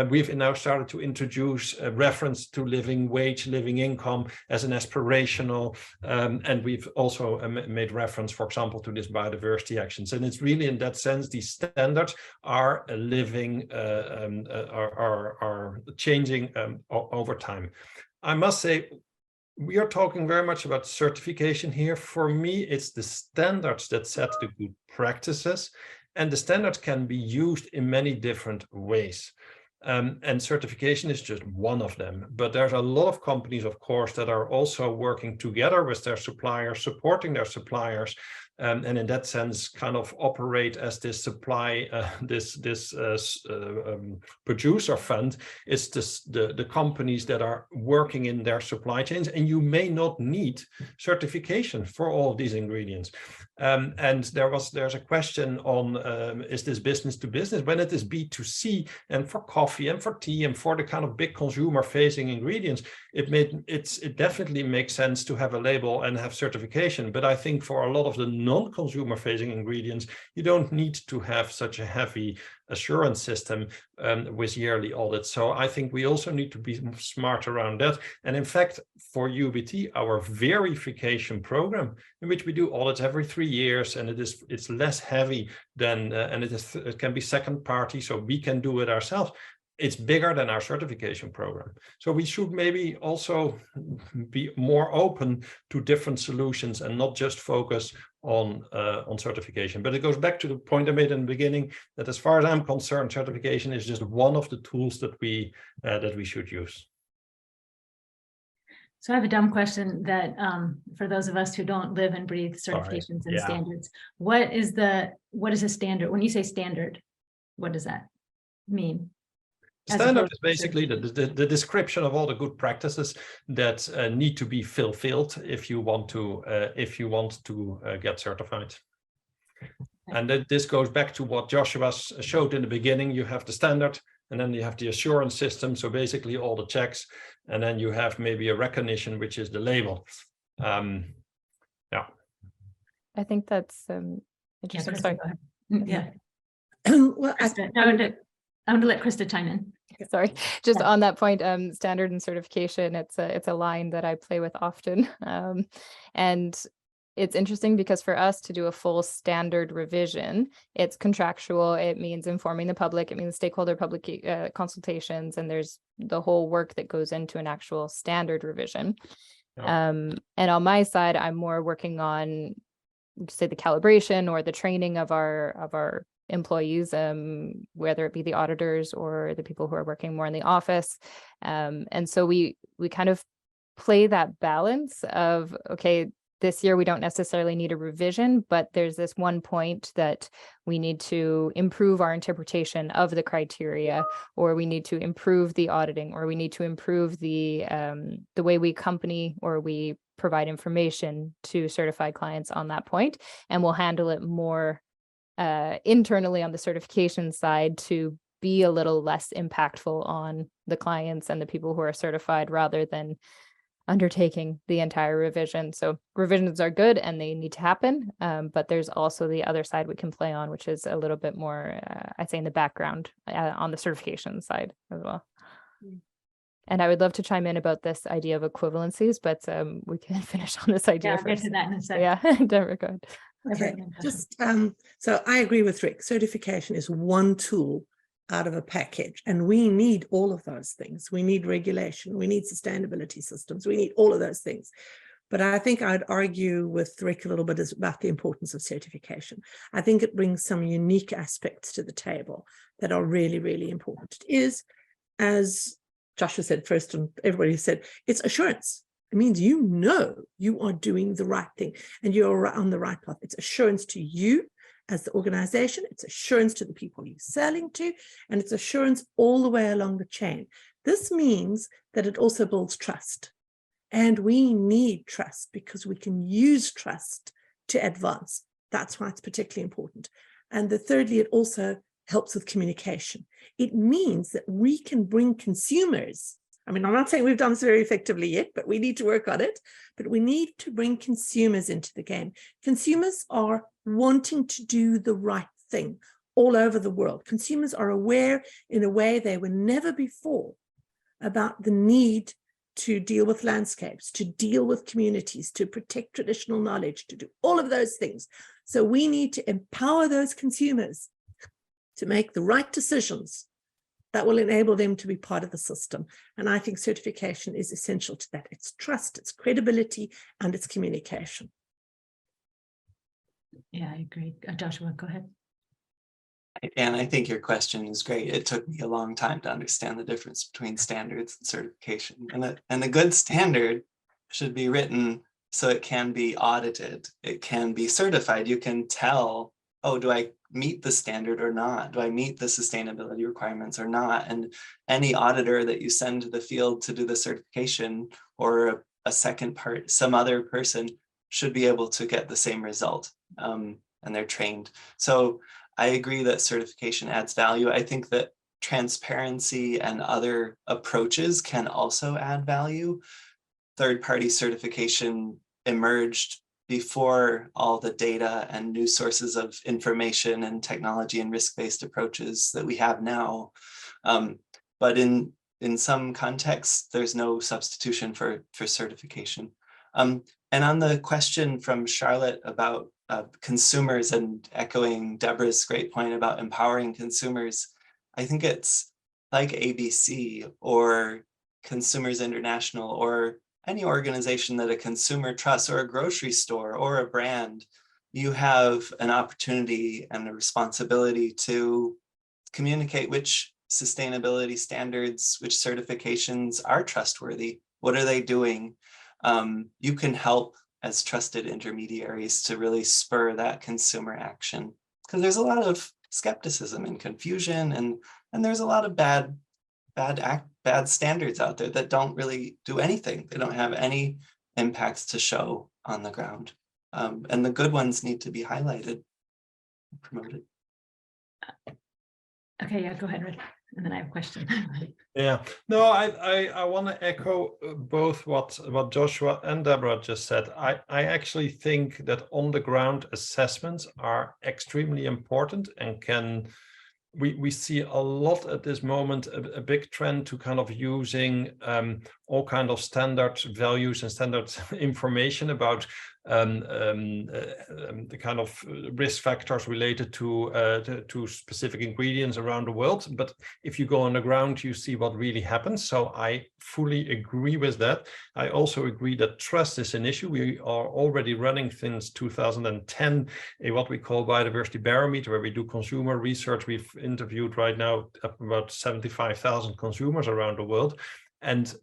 We've now started to introduce a reference to living wage, living income as an aspirational, and we've also made reference, for example, to this biodiversity actions. And it's really in that sense, these standards are living, are changing over time. I must say, we are talking very much about certification here. For me, it's the standards that set the good practices, and the standards can be used in many different ways. And certification is just one of them. But there's a lot of companies, of course, that are also working together with their suppliers, supporting their suppliers, and in that sense, kind of operate as this supply, producer fund. It's the companies that are working in their supply chains, and you may not need certification for all of these ingredients. And there's a question on is this business to business? When it is B2C, and for coffee and for tea and for the kind of big consumer facing ingredients, it definitely makes sense to have a label and have certification. But I think for a lot of the non-consumer facing ingredients, you don't need to have such a heavy assurance system with yearly audits. So I think we also need to be smart around that. And in fact, for UEBT, our verification program, in which we do audits every 3 years, and it's less heavy than and it can be second party, so we can do it ourselves. It's bigger than our certification program. So we should maybe also be more open to different solutions and not just focus on certification. But it goes back to the point I made in the beginning, that as far as I'm concerned, certification is just one of the tools that we should use. So I have a dumb question that for those of us who don't live and breathe certifications and standards, what is a standard? When you say standard, what does that mean? Standard is basically the description of all the good practices that need to be fulfilled if you want to get certified. And this goes back to what Joshua showed in the beginning. You have the standard, and then you have the assurance system. So basically all the checks, and then you have maybe a recognition, which is the label. Yeah. I think that's interesting. Sorry. Yeah. Well, I'm going to let Krista chime in. Sorry, just on that point, standard and certification, it's a line that I play with often. And it's interesting because for us to do a full standard revision, it's contractual. It means informing the public. It means stakeholder public consultations, and there's the whole work that goes into an actual standard revision. Yeah. And on my side, I'm more working on, say, the calibration or the training of our employees, whether it be the auditors or the people who are working more in the office. And so we kind of play that balance of, okay, this year we don't necessarily need a revision, but there's this one point that we need to improve our interpretation of the criteria, or we need to improve the auditing, or we need to improve the way we accompany or we provide information to certified clients on that point. And we'll handle it more internally on the certification side to be a little less impactful on the clients and the people who are certified, rather than undertaking the entire revision. So revisions are good and they need to happen, but there's also the other side we can play on, which is a little bit more, I'd say, in the background on the certification side as well. And I would love to chime in about this idea of equivalencies, but we can finish on this idea first. I'll get to that in a second. Yeah, Deborah, go ahead. Okay, just so I agree with Rick. Certification is one tool out of a package, and we need all of those things. We need regulation, we need sustainability systems, we need all of those things. But I think I'd argue with Rick a little bit about the importance of certification. I think it brings some unique aspects to the table that are really, really important. It is, as Joshua said first, and everybody said, it's assurance. It means you know you are doing the right thing and you're on the right path. It's assurance to you as the organization, it's assurance to the people you're selling to, and it's assurance all the way along the chain. This means that it also builds trust. And we need trust because we can use trust to advance. That's why it's particularly important. And thirdly, it also helps with communication. It means that we can bring consumers I mean, I'm not saying we've done this very effectively yet, but we need to work on it. But we need to bring consumers into the game. Consumers are wanting to do the right thing all over the world. Consumers are aware in a way they were never before about the need to deal with landscapes, to deal with communities, to protect traditional knowledge, to do all of those things. So we need to empower those consumers to make the right decisions that will enable them to be part of the system. And I think certification is essential to that. It's trust, it's credibility, and it's communication. Yeah, I agree. Joshua, go ahead. And I think your question is great. It took me a long time to understand the difference between standards and certification. And a good standard should be written so it can be audited. It can be certified. You can tell, oh, do I meet the standard or not? Do I meet the sustainability requirements or not? And any auditor that you send to the field to do the certification, or a second part, some other person, should be able to get the same result, and they're trained. So I agree that certification adds value. I think that transparency and other approaches can also add value. Third-party certification emerged before all the data and new sources of information and technology and risk-based approaches that we have now. But in some contexts, there's no substitution for certification. And on the question from Charlotte about consumers, and echoing Deborah's great point about empowering consumers, I think it's like ABC or Consumers International or any organization that a consumer trusts, or a grocery store or a brand. You have an opportunity and a responsibility to communicate which sustainability standards, which certifications are trustworthy. What are they doing? You can help as trusted intermediaries to really spur that consumer action, because there's a lot of skepticism and confusion, and there's a lot of bad standards out there that don't really do anything. They don't have any impacts to show on the ground, and the good ones need to be highlighted and promoted. Okay, yeah, go ahead, Rick. And then I have a question. Yeah, no, I want to echo both what Joshua and Deborah just said. I actually think that on the ground assessments are extremely important, and we see a lot at this moment, a big trend to kind of using all kind of standard values and standard information about the kind of risk factors related to specific ingredients around the world. But if you go on the ground, you see what really happens. So I fully agree with that. I also agree that trust is an issue. We are already running since 2010 what we call biodiversity barometer, where we do consumer research. We've interviewed right now about 75,000 consumers around the world. And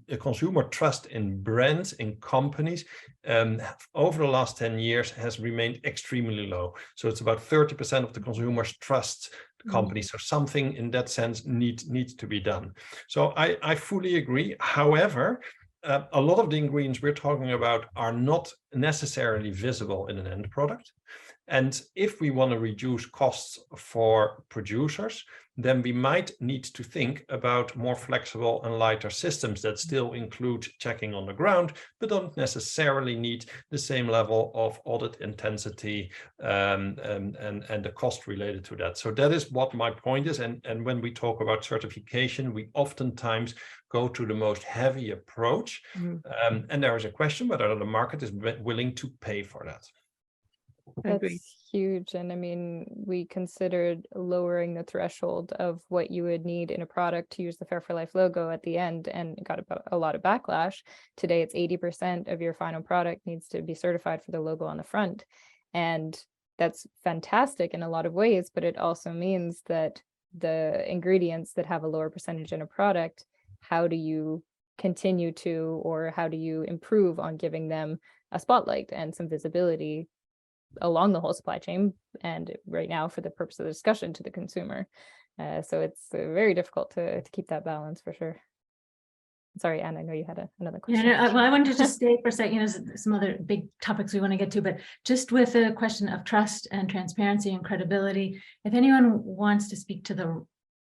the consumer trust in brands, in companies, over the last 10 years has remained extremely low. So it's about 30% of the consumers trust the companies. So something in that sense needs to be done. So I fully agree. However, a lot of the ingredients we're talking about are not necessarily visible in an end product. And if we want to reduce costs for producers, then we might need to think about more flexible and lighter systems that still include checking on the ground, but don't necessarily need the same level of audit intensity and the cost related to that. So that is what my point is. And when we talk about certification, we oftentimes go to the most heavy approach. And there is a question whether the market is willing to pay for that. That's huge. And I mean, we considered lowering the threshold of what you would need in a product to use the Fair for Life logo at the end, and got a lot of backlash. Today, it's 80% of your final product needs to be certified for the logo on the front. And that's fantastic in a lot of ways, but it also means that the ingredients that have a lower percentage in a product, how do you continue to, or how do you improve on giving them a spotlight and some visibility along the whole supply chain, and right now for the purpose of the discussion to the consumer. So it's very difficult to keep that balance for sure. Sorry, Anne, I know you had another question. Yeah, well, I wanted to just stay for a second. There's some other big topics we want to get to, but just with the question of trust and transparency and credibility, if anyone wants to speak to the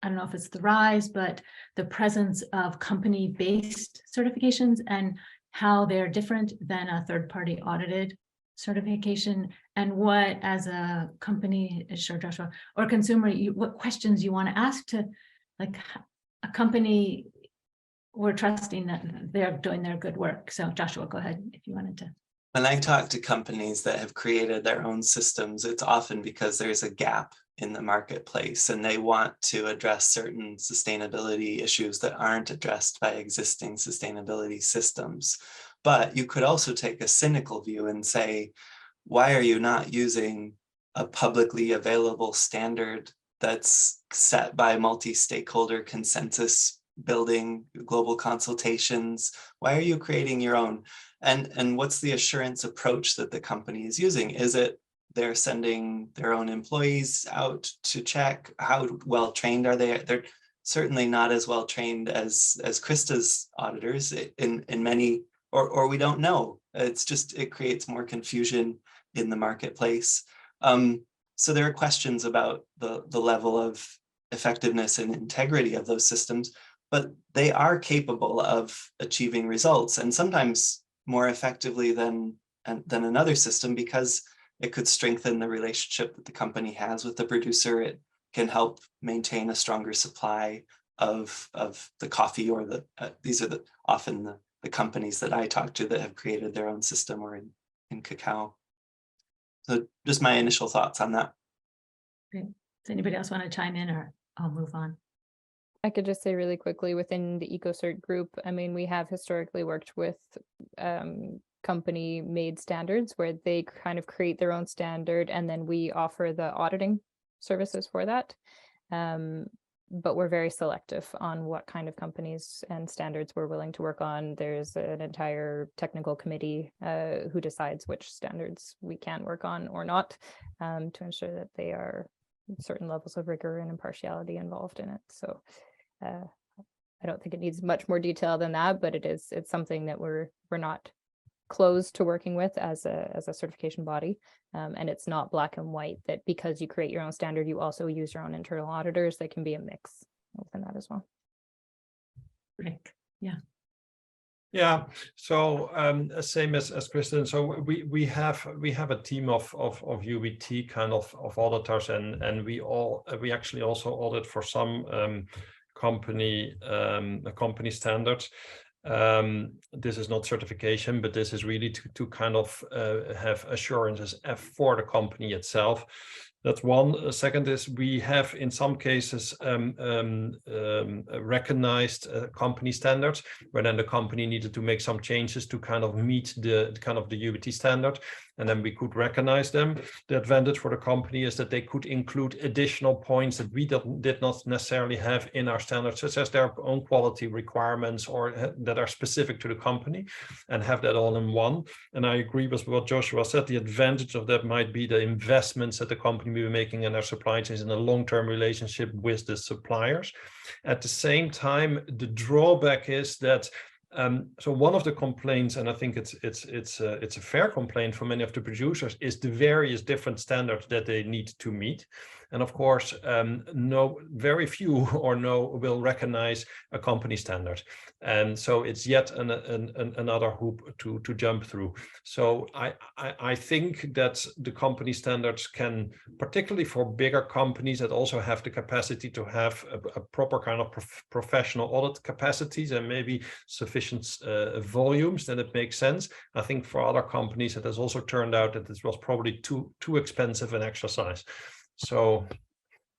I don't know if it's the rise, but the presence of company-based certifications and how they're different than a third-party audited certification, and what, as a company, sure, Joshua, or consumer, what questions you want to ask to, like, a company. We're trusting that they're doing their good work. So Joshua, go ahead if you wanted to. When I talk to companies that have created their own systems, it's often because there's a gap in the marketplace and they want to address certain sustainability issues that aren't addressed by existing sustainability systems. But you could also take a cynical view and say, why are you not using a publicly available standard that's set by multi-stakeholder consensus building, global consultations? Why are you creating your own? And what's the assurance approach that the company is using? Is it they're sending their own employees out to check? How well trained are they? They're certainly not as well trained as Krista's auditors in many, or we don't know. It's just, it creates more confusion in the marketplace. So there are questions about the level of effectiveness and integrity of those systems, but they are capable of achieving results, and sometimes more effectively than another system, because it could strengthen the relationship that the company has with the producer. It can help maintain a stronger supply of the coffee, or these are often the companies that I talk to that have created their own system, or in cacao. So just my initial thoughts on that. Great. Does anybody else want to chime in, or I'll move on? I could just say really quickly, within the Ecocert group, I mean, we have historically worked with company-made standards where they kind of create their own standard, and then we offer the auditing services for that. But we're very selective on what kind of companies and standards we're willing to work on. There's an entire technical committee who decides which standards we can work on or not, to ensure that they are certain levels of rigor and impartiality involved in it. So I don't think it needs much more detail than that, but it's something that we're not closed to working with as a certification body. And it's not black and white that because you create your own standard, you also use your own internal auditors. There can be a mix within that as well. Rick, yeah. Yeah, so same as Kristen. So we have a team of UEBT kind of auditors, and we actually also audit for some company standards. This is not certification, but this is really to kind of have assurances for the company itself. That's one. Second is we have in some cases recognized company standards, where then the company needed to make some changes to kind of meet the UEBT standard, and then we could recognize them. The advantage for the company is that they could include additional points that we did not necessarily have in our standards, such as their own quality requirements or that are specific to the company, and have that all in one. And I agree with what Joshua said. The advantage of that might be the investments that the company will be making in their supply chains in a long-term relationship with the suppliers. At the same time, the drawback is that so one of the complaints, and I think it's a fair complaint for many of the producers, is the various different standards that they need to meet. And of course, very few or no will recognize a company standard. And so it's yet another hoop to jump through. So I think that the company standards can, particularly for bigger companies that also have the capacity to have a proper kind of professional audit capacities and maybe sufficient volumes, then it makes sense. I think for other companies, it has also turned out that this was probably too expensive an exercise. So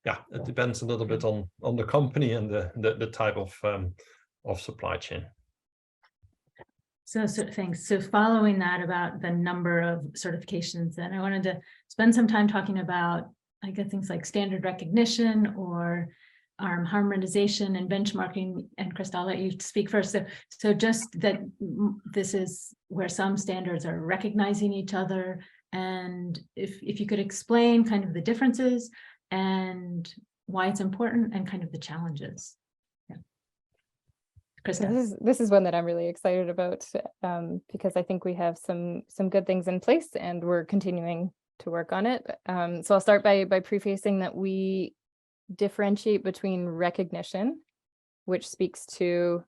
yeah, it depends a little bit on the company and the type of supply chain. So thanks. So following that about the number of certifications, then I wanted to spend some time talking about, I guess, things like standard recognition or harmonization and benchmarking. And Krista, I'll let you speak first. So just that this is where some standards are recognizing each other, and if you could explain kind of the differences and why it's important and kind of the challenges. Yeah. Krista. This is one that I'm really excited about because I think we have some good things in place and we're continuing to work on it. So I'll start by prefacing that we differentiate between recognition, which speaks to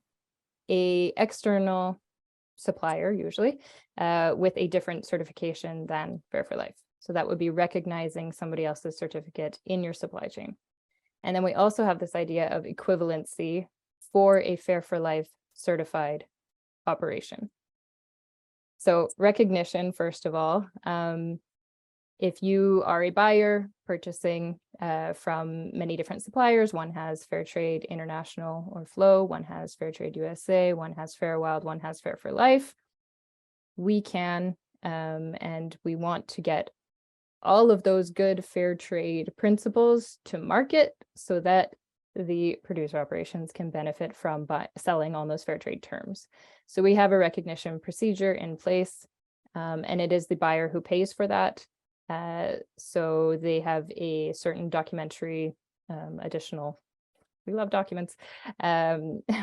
a external supplier, usually, with a different certification than Fair for Life. So that would be recognizing somebody else's certificate in your supply chain. And then we also have this idea of equivalency for a Fair for Life certified operation. So recognition, first of all, if you are a buyer purchasing from many different suppliers, one has Fair Trade International or Flow, one has Fair Trade USA, one has FairWild, one has Fair for Life, we can and we want to get all of those good fair trade principles to market so that the producer operations can benefit from selling on those fair trade terms. So we have a recognition procedure in place, and it is the buyer who pays for that. So they have a certain documentary additional, we love documents,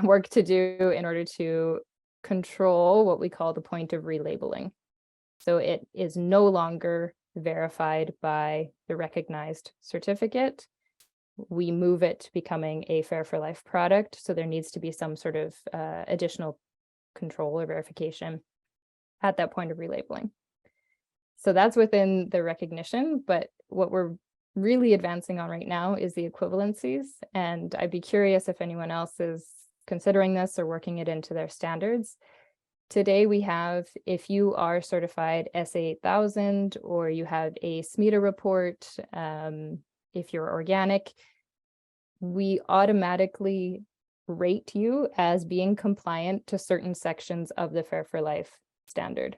work to do in order to control what we call the point of relabeling. So it is no longer verified by the recognized certificate. We move it to becoming a Fair for Life product. So there needs to be some sort of additional control or verification at that point of relabeling. So that's within the recognition, but what we're really advancing on right now is the equivalencies. And I'd be curious if anyone else is considering this or working it into their standards. Today we have, if you are certified SA 8000 or you have a SMETA report, if you're organic, we automatically rate you as being compliant to certain sections of the Fair for Life standard.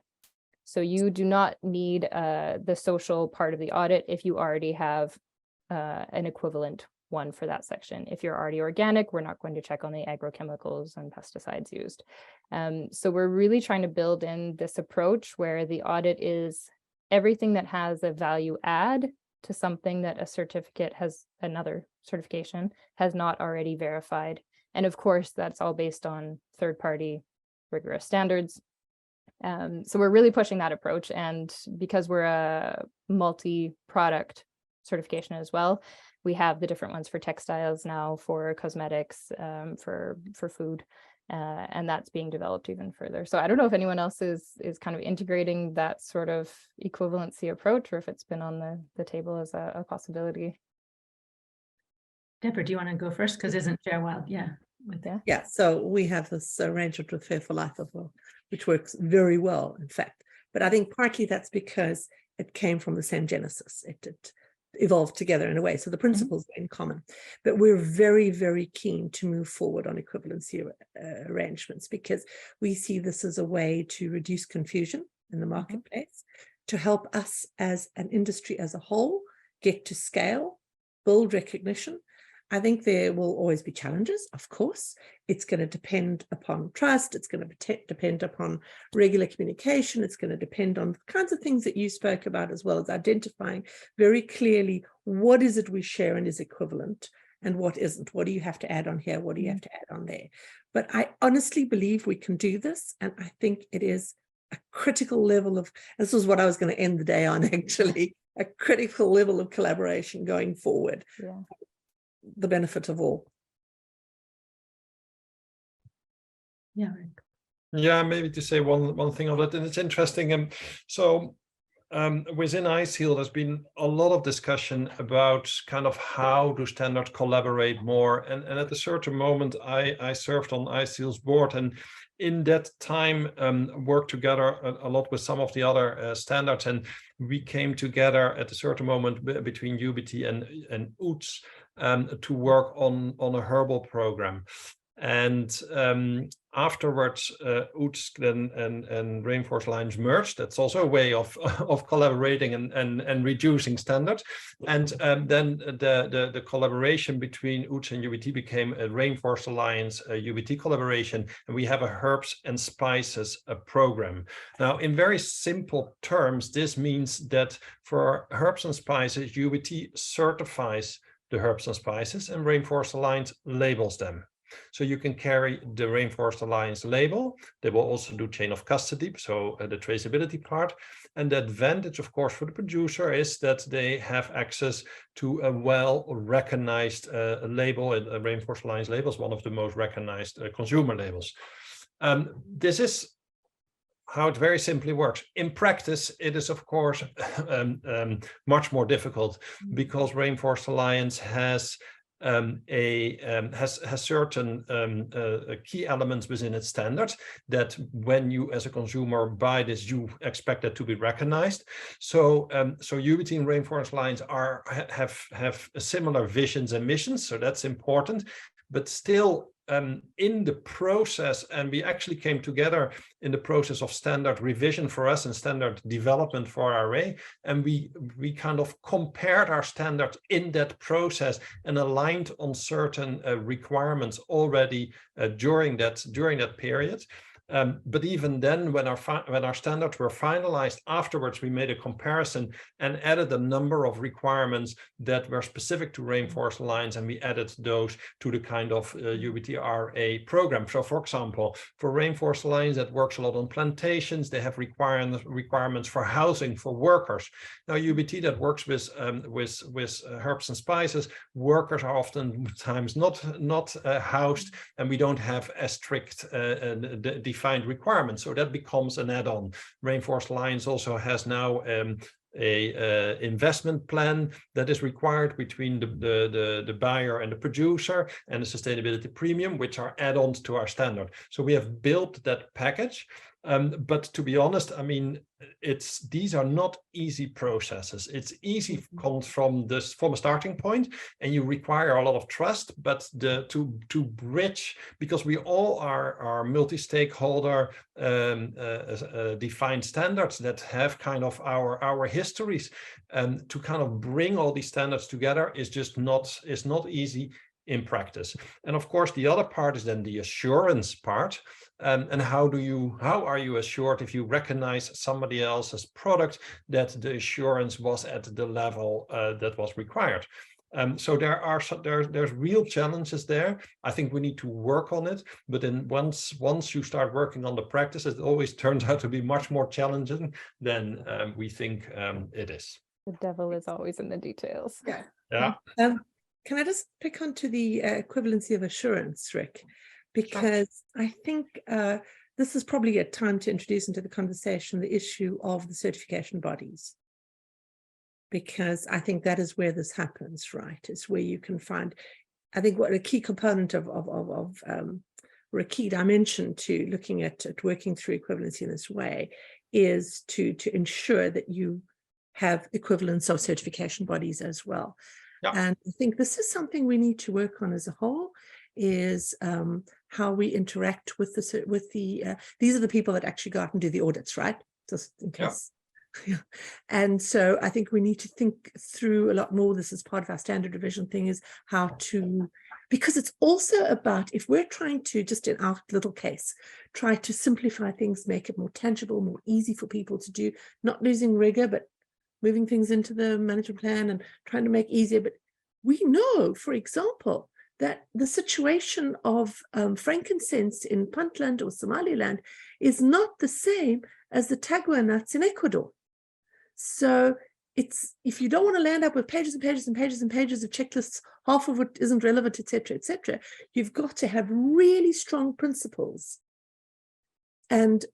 So you do not need the social part of the audit if you already have an equivalent one for that section. If you're already organic, we're not going to check on the agrochemicals and pesticides used. So we're really trying to build in this approach where the audit is everything that has a value add to something that a certificate has, another certification has not already verified. And of course, that's all based on third-party rigorous standards. So we're really pushing that approach. And because we're a multi-product certification as well, we have the different ones for textiles now, for cosmetics, for food, and that's being developed even further. So I don't know if anyone else is kind of integrating that sort of equivalency approach, or if it's been on the table as a possibility. Deborah, do you want to go first? Because isn't FairWild, Yeah, so we have this arrangement with Fair for Life as well, which works very well, in fact. But I think partly that's because it came from the same genesis. It evolved together in a way. So the principles are in common. But we're very, very keen to move forward on equivalency arrangements because we see this as a way to reduce confusion in the marketplace, to help us as an industry as a whole get to scale, build recognition. I think there will always be challenges, of course. It's going to depend upon trust. It's going to depend upon regular communication. It's going to depend on the kinds of things that you spoke about, as well as identifying very clearly what is it we share and is equivalent and what isn't. What do you have to add on here? What do you have to add on there? But I honestly believe we can do this. And I think it is a critical level of, this is what I was going to end the day on, actually, a critical level of collaboration going forward. Yeah. The benefit of all. Yeah. Yeah, maybe to say one thing on that, and it's interesting. So within ISEAL, there's been a lot of discussion about kind of how do standards collaborate more. And at a certain moment, I served on ISEAL's board, and in that time worked together a lot with some of the other standards, and we came together at a certain moment between UEBT and UTS to work on a herbal program. And afterwards, UTS then and Rainforest Alliance merged. That's also a way of collaborating and reducing standards. And then the collaboration between UTS and UEBT became a Rainforest Alliance UEBT collaboration, and we have a herbs and spices program. Now, in very simple terms, this means that for herbs and spices, UEBT certifies the herbs and spices, and Rainforest Alliance labels them. So you can carry the Rainforest Alliance label. They will also do chain of custody, so the traceability part. And the advantage, of course, for the producer is that they have access to a well-recognized label. Rainforest Alliance label is one of the most recognized consumer labels. This is how it very simply works. In practice, it is, of course, much more difficult, because Rainforest Alliance has certain key elements within its standards that when you as a consumer buy this, you expect it to be recognized. So UEBT and Rainforest Alliance have similar visions and missions, so that's important. But still, in the process, and we actually came together in the process of standard revision for us and standard development for RA, and we kind of compared our standards in that process and aligned on certain requirements already during that period. But even then, when our standards were finalized afterwards, we made a comparison and added a number of requirements that were specific to Rainforest Alliance, and we added those to the kind of UEBT RA program. So, for example, for Rainforest Alliance that works a lot on plantations, they have requirements for housing for workers. Now, UEBT that works with herbs and spices, workers are oftentimes not housed, and we don't have as strict defined requirements, so that becomes an add-on. Rainforest Alliance also has now a investment plan that is required between the buyer and the producer, and a sustainability premium, which are add-ons to our standard. So we have built that package. But to be honest, I mean, these are not easy processes. It's easy comes from a starting point, and you require a lot of trust. But to bridge, because we all are multi-stakeholder defined standards that have kind of our histories, to kind of bring all these standards together is not easy in practice. And of course, the other part is then the assurance part. And how are you assured if you recognize somebody else's product that the assurance was at the level that was required? So there's real challenges there. I think we need to work on it, but then once you start working on the practice, it always turns out to be much more challenging than we think it is. The devil is always in the details. Yeah. Can I just pick onto the equivalency of assurance, Rick? Because I think this is probably a time to introduce into the conversation the issue of the certification bodies. Because I think that is where this happens, right? It's where you can find, I think what a key component or a key dimension to looking at working through equivalency in this way is to ensure that you have equivalence of certification bodies as well. Yeah. And I think this is something we need to work on as a whole, is how we interact with these are the people that actually go out and do the audits, right? Just in case. Yeah. And so I think we need to think through a lot more. This is part of our standard revision thing, is how to, because it's also about, if we're trying to, just in our little case, try to simplify things, make it more tangible, more easy for people to do, not losing rigor, but moving things into the management plan and trying to make easier. But we know, for example, that the situation of frankincense in Puntland or Somaliland is not the same as the tagua nuts in Ecuador. So it's, if you don't want to land up with pages and pages and pages and pages of checklists, half of it isn't relevant, etc., you've got to have really strong principles and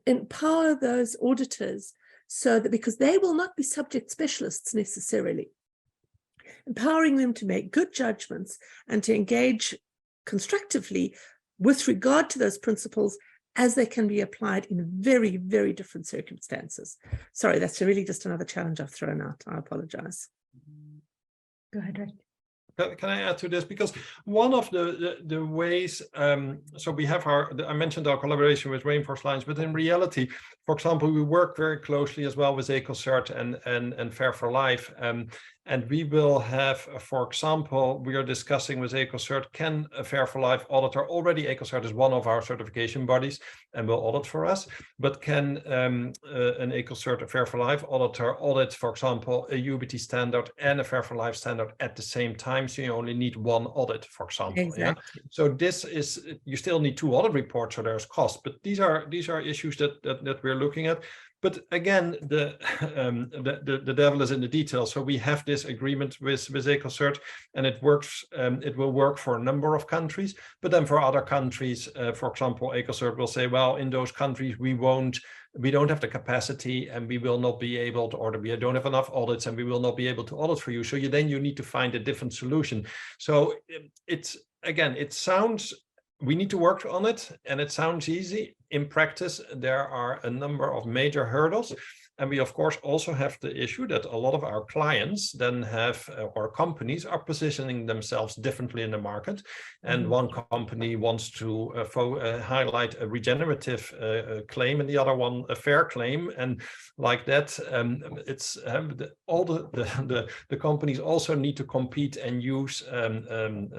empower those auditors, so that, because they will not be subject specialists necessarily, empowering them to make good judgments and to engage constructively with regard to those principles as they can be applied in very, very different circumstances. Sorry, that's really just another challenge I've thrown out. I apologize. Go ahead, Rick. Can I add to this? Because one of the ways, so we have I mentioned our collaboration with Rainforest Alliance, but in reality, for example, we work very closely as well with Ecocert and Fair for Life. And we will have, for example, we are discussing with Ecocert, can a Fair for Life auditor, already Ecocert is one of our certification bodies and will audit for us, but can an Ecocert, a Fair for Life auditor audit, for example, a UEBT standard and a Fair for Life standard at the same time, so you only need one audit, for example. Exactly. Yeah? So this is, you still need 2 audit reports, so there's cost, but these are issues that we're looking at. But again, the devil is in the details. So we have this agreement with Ecocert, and it works. It will work for a number of countries, but then for other countries, for example, Ecocert will say, well, in those countries we don't have the capacity, and we will not be able to, or we don't have enough audits, and we will not be able to audit for you. So then you need to find a different solution. So it sounds. We need to work on it, and it sounds easy. In practice, there are a number of major hurdles. And we, of course, also have the issue that a lot of our clients then have, or companies are positioning themselves differently in the market. And one company wants to highlight a regenerative claim, and the other one a fair claim. And like that, it's all the companies also need to compete and use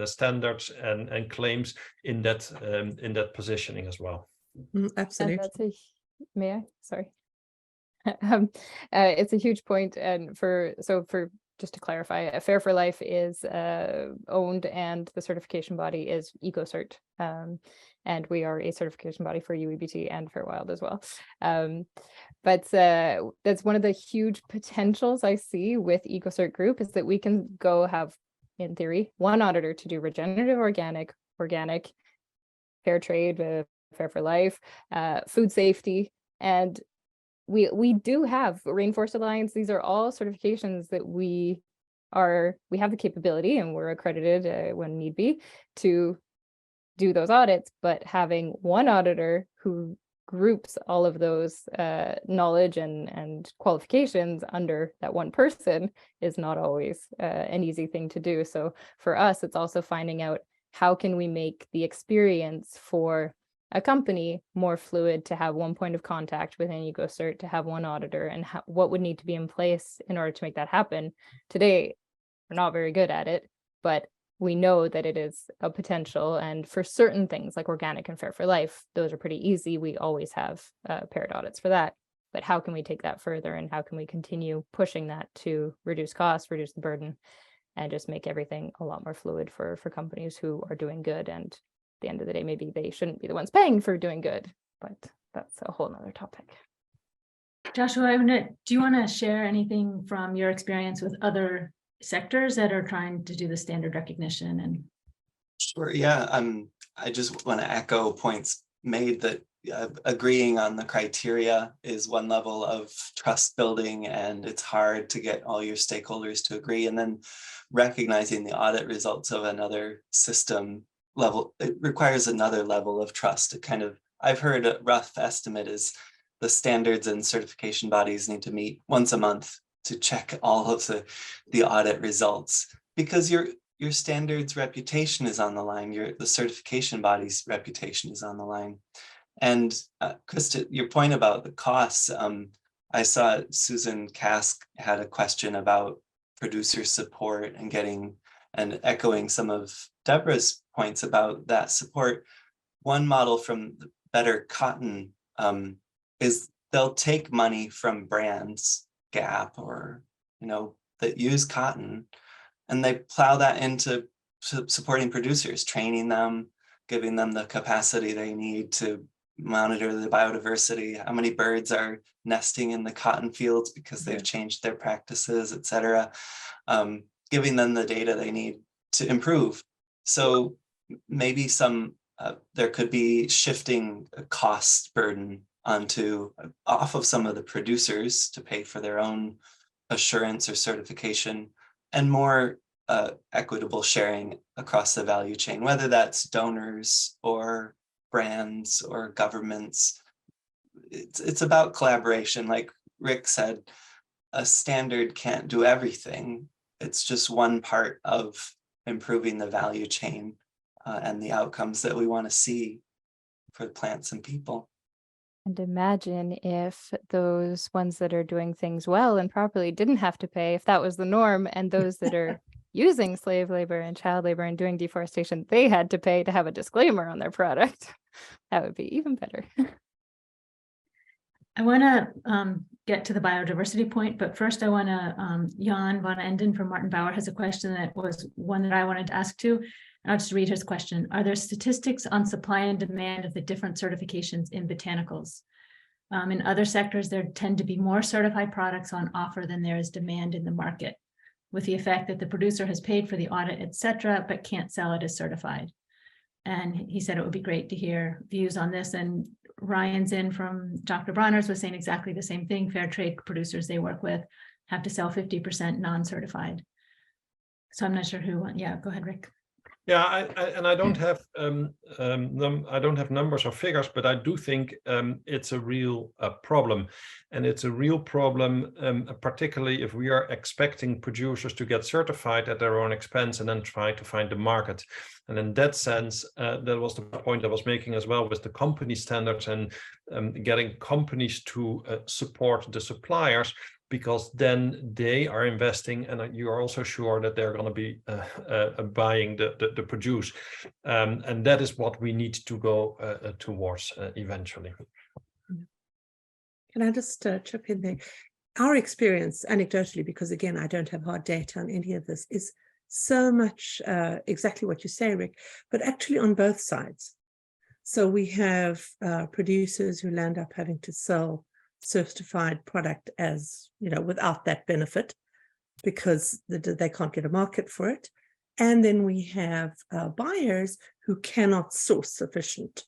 standards and claims in that positioning as well. Absolutely. May I? Sorry. It's a huge point, and for just to clarify, Fair for Life is owned, and the certification body is Ecocert, and we are a certification body for UEBT and FairWild as well. But that's one of the huge potentials I see with Ecocert Group, is that we can go have, in theory, one auditor to do regenerative, organic, fair trade, Fair for Life, food safety, and we do have Rainforest Alliance. These are all certifications that we have the capability, and we're accredited when need be to do those audits, but having one auditor who groups all of those knowledge and qualifications under that one person is not always an easy thing to do. So for us, it's also finding out how can we make the experience for a company more fluid, to have one point of contact within Ecocert, to have one auditor, and what would need to be in place in order to make that happen. Today, we're not very good at it, but we know that it is a potential. And for certain things like organic and Fair for Life, those are pretty easy. We always have paired audits for that. But how can we take that further, and how can we continue pushing that to reduce costs, reduce the burden, and just make everything a lot more fluid for companies who are doing good? And at the end of the day, maybe they shouldn't be the ones paying for doing good, but that's a whole nother topic. Joshua, do you want to share anything from your experience with other sectors that are trying to do the standard recognition? And sure, yeah. I just want to echo points made that agreeing on the criteria is one level of trust building, and it's hard to get all your stakeholders to agree. And then recognizing the audit results of another system level, it requires another level of trust. I've heard a rough estimate is the standards and certification bodies need to meet once a month to check all of the audit results, because your standards reputation is on the line, the certification body's reputation is on the line. And Krista, your point about the costs, I saw Susan Kask had a question about producer support and echoing some of Deborah's points about that support. One model from the Better Cotton is they'll take money from brands, Gap or, that use cotton, and they plow that into supporting producers, training them, giving them the capacity they need to monitor the biodiversity, how many birds are nesting in the cotton fields because they've changed their practices, et cetera, giving them the data they need to improve. So maybe there could be shifting a cost burden off of some of the producers to pay for their own assurance or certification, and more equitable sharing across the value chain, whether that's donors or brands or governments. It's about collaboration. Like Rick said, a standard can't do everything. It's just one part of improving the value chain and the outcomes that we want to see for plants and people. And imagine if those ones that are doing things well and properly didn't have to pay, if that was the norm, and those that are using slave labor and child labor and doing deforestation, they had to pay to have a disclaimer on their product. That would be even better. I want to get to the biodiversity point, but first I want to, Jan van Enden from Martin Bauer has a question that was one that I wanted to ask too. And I'll just read his question. Are there statistics on supply and demand of the different certifications in botanicals? In other sectors, there tend to be more certified products on offer than there is demand in the market, with the effect that the producer has paid for the audit, et cetera, but can't sell it as certified. And he said it would be great to hear views on this. And Ryan's in from Dr. Bronner's was saying exactly the same thing. Fair trade producers they work with have to sell 50% non-certified. So I'm not sure who. Yeah, go ahead, Rick. Yeah, I don't have I don't have numbers or figures, but I do think it's a real problem, and it's a real problem, particularly if we are expecting producers to get certified at their own expense and then try to find the market. And in that sense, that was the point I was making as well with the company standards and getting companies to support the suppliers, because then they are investing and you are also sure that they're going to be buying the produce. And that is what we need to go towards eventually. Can I just chip in there? Our experience, anecdotally, because again, I don't have hard data on any of this, is so much exactly what you say, Rick, but actually on both sides. So we have producers who land up having to sell certified product as, you know, without that benefit because they can't get a market for it. And then we have buyers who cannot source sufficient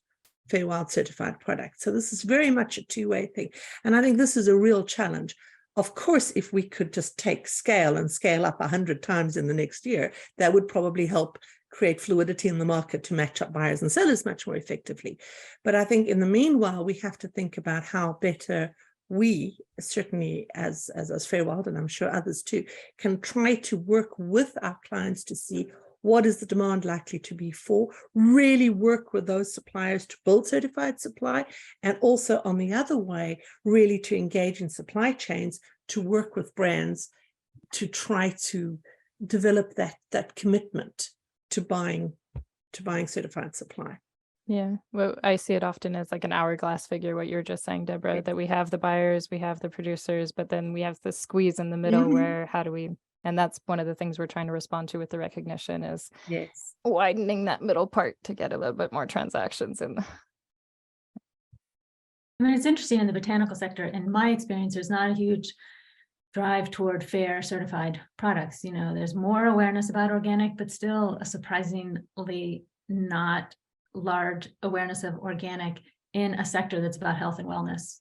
FairWild certified products. So this is very much a two-way thing. And I think this is a real challenge. Of course, if we could just take scale and scale up 100 times in the next year, that would probably help create fluidity in the market to match up buyers and sellers much more effectively. But I think in the meanwhile, we have to think about how better we, certainly as FairWild, and I'm sure others too, can try to work with our clients to see what is the demand likely to be for, really work with those suppliers to build certified supply, and also on the other way, really to engage in supply chains to work with brands to try to develop that commitment to buying certified supply. Yeah, well, I see it often as like an hourglass figure, what you're just saying, Deborah, that we have the buyers, we have the producers, but then we have the squeeze in the middle where how do we, and that's one of the things we're trying to respond to with the recognition is widening that middle part to get a little bit more transactions in. I mean, it's interesting in the botanical sector, in my experience, there's not a huge drive toward fair certified products. You know, there's more awareness about organic, but still a surprisingly not large awareness of organic in a sector that's about health and wellness.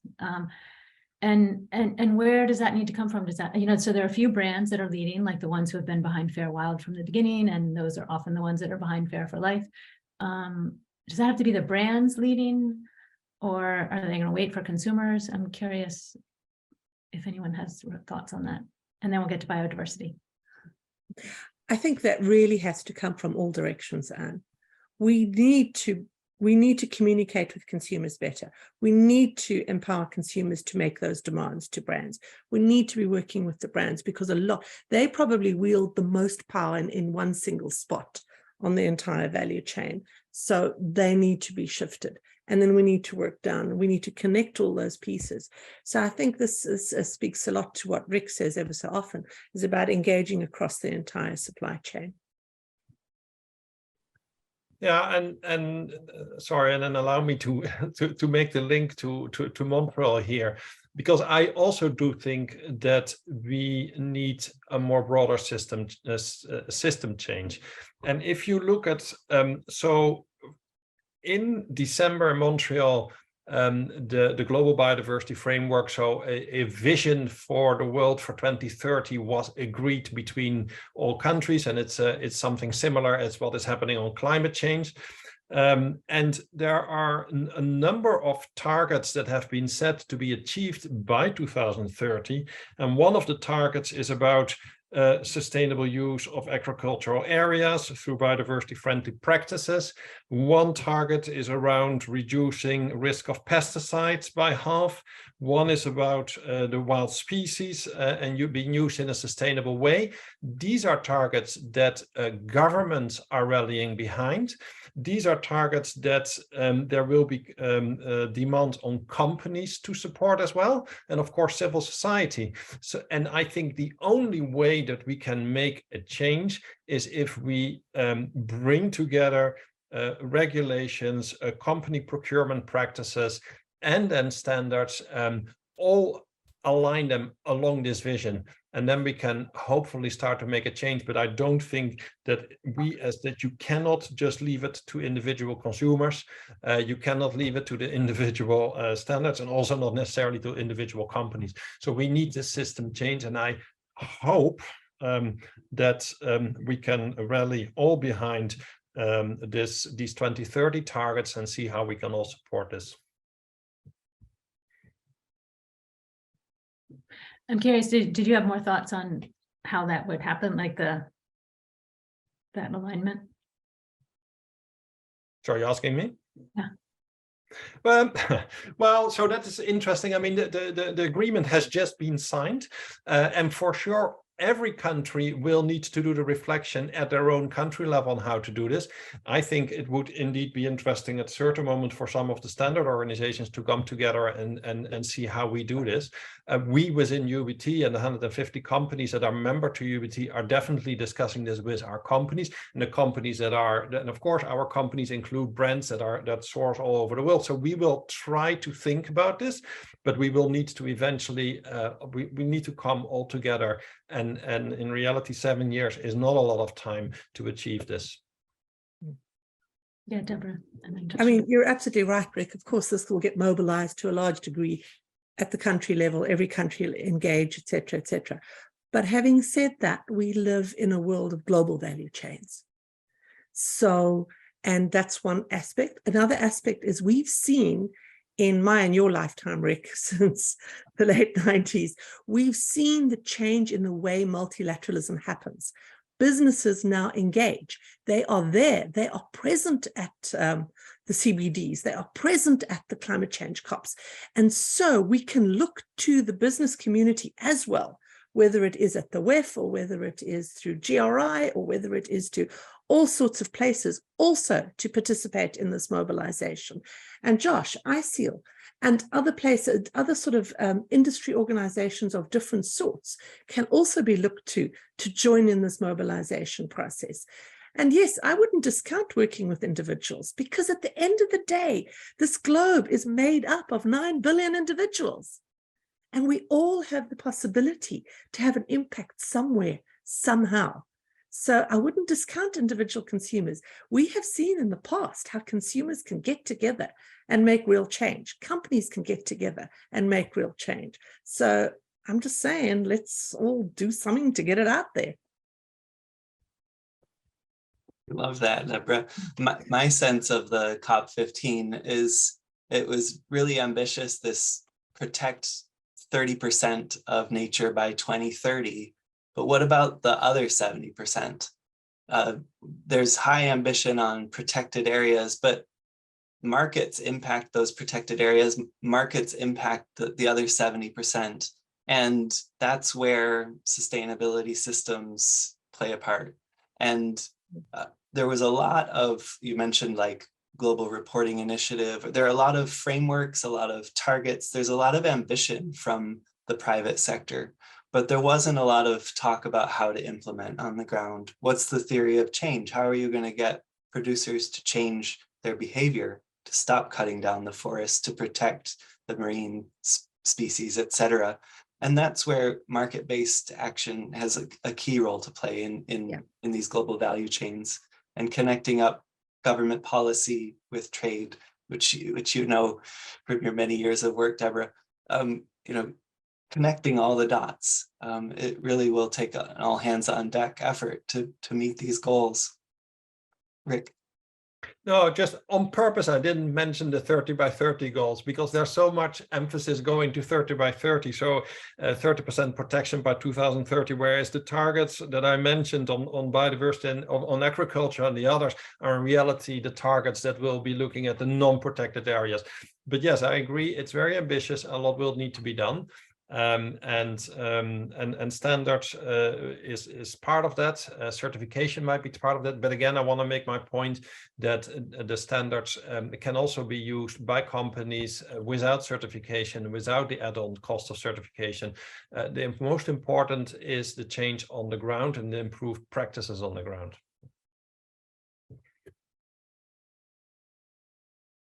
And where does that need to come from? Does that, you know, so there are a few brands that are leading, like the ones who have been behind FairWild from the beginning, and those are often the ones that are behind Fair for Life. Does that have to be the brands leading, or are they going to wait for consumers? I'm curious if anyone has thoughts on that. And then we'll get to biodiversity. I think that really has to come from all directions, Anne. We need to communicate with consumers better. We need to empower consumers to make those demands to brands. We need to be working with the brands because they probably wield the most power in one single spot on the entire value chain. So they need to be shifted. And then we need to work down. We need to connect all those pieces. So I think this speaks a lot to what Rick says ever so often, is about engaging across the entire supply chain. Yeah, and sorry, and then allow me to make the link to Montreal here, because I also do think that we need a more broader system change. And if you look at so in December in Montreal, the global biodiversity framework, so a vision for the world for 2030 was agreed between all countries, and it's something similar as what is happening on climate change. And there are a number of targets that have been set to be achieved by 2030, and one of the targets is about sustainable use of agricultural areas through biodiversity-friendly practices. One target is around reducing risk of pesticides by half. One is about the wild species and being used in a sustainable way. These are targets that governments are rallying behind. These are targets that there will be demand on companies to support as well, and of course civil society. So, and I think the only way that we can make a change is if we bring together regulations, company procurement practices, and then standards all align them along this vision, and then we can hopefully start to make a change. But I don't think that you cannot just leave it to individual consumers. You cannot leave it to the individual standards, and also not necessarily to individual companies. So we need this system change, and I hope that we can rally all behind these 2030 targets and see how we can all support this. I'm curious, did you have more thoughts on how that would happen, like that alignment? So you're asking me? Yeah. Well, so that is interesting. I mean, the agreement has just been signed, and for sure, every country will need to do the reflection at their own country level on how to do this. I think it would indeed be interesting at a certain moment for some of the standard organizations to come together and see how we do this. We within UEBT and the 150 companies that are member to UEBT are definitely discussing this with our companies, and the companies that are, and of course our companies include brands that source all over the world. So we will try to think about this, but we will need to eventually, we need to come all together, and in reality 7 years is not a lot of time to achieve this. Yeah, Deborah. I mean, you're absolutely right, Rick. Of course, this will get mobilized to a large degree at the country level, every country will engage, et cetera, et cetera. But having said that, we live in a world of global value chains. So, and that's one aspect. Another aspect is we've seen in my and your lifetime, Rick, since the late 90s, we've seen the change in the way multilateralism happens. Businesses now engage. They are there. They are present at the CBDs. They are present at the climate change COPs. And so we can look to the business community as well, whether it is at the WEF or whether it is through GRI or whether it is to all sorts of places also to participate in this mobilization. And Josh, ISEAL and other places, other sort of industry organizations of different sorts can also be looked to join in this mobilization process. And yes, I wouldn't discount working with individuals, because at the end of the day, this globe is made up of 9 billion individuals. And we all have the possibility to have an impact somewhere, somehow. So I wouldn't discount individual consumers. We have seen in the past how consumers can get together and make real change. Companies can get together and make real change. So I'm just saying, let's all do something to get it out there. Love that, Deborah. My sense of the COP15 is it was really ambitious, this protect 30% of nature by 2030. But what about the other 70%? There's high ambition on protected areas, but markets impact those protected areas. Markets impact the other 70%. And that's where sustainability systems play a part. And there was a lot of, you mentioned like global reporting initiative. There are a lot of frameworks, a lot of targets. There's a lot of ambition from the private sector. But there wasn't a lot of talk about how to implement on the ground. What's the theory of change? How are you going to get producers to change their behavior, to stop cutting down the forest, to protect the marine species, et cetera? And that's where market-based action has a key role to play in these global value chains, and connecting up government policy with trade, which you know from your many years of work, Deborah. Connecting all the dots. It really will take an all hands on deck effort to meet these goals. Rick? No, just on purpose, I didn't mention the 30 by 30 goals, because there's so much emphasis going to 30 by 30. So 30% protection by 2030, whereas the targets that I mentioned on biodiversity and on agriculture and the others are in reality the targets that will be looking at the non-protected areas. But yes, I agree, it's very ambitious. A lot will need to be done. And standards is part of that. Certification might be part of that, but again, I want to make my point that the standards can also be used by companies without certification, without the add-on cost of certification. The most important is the change on the ground and the improved practices on the ground.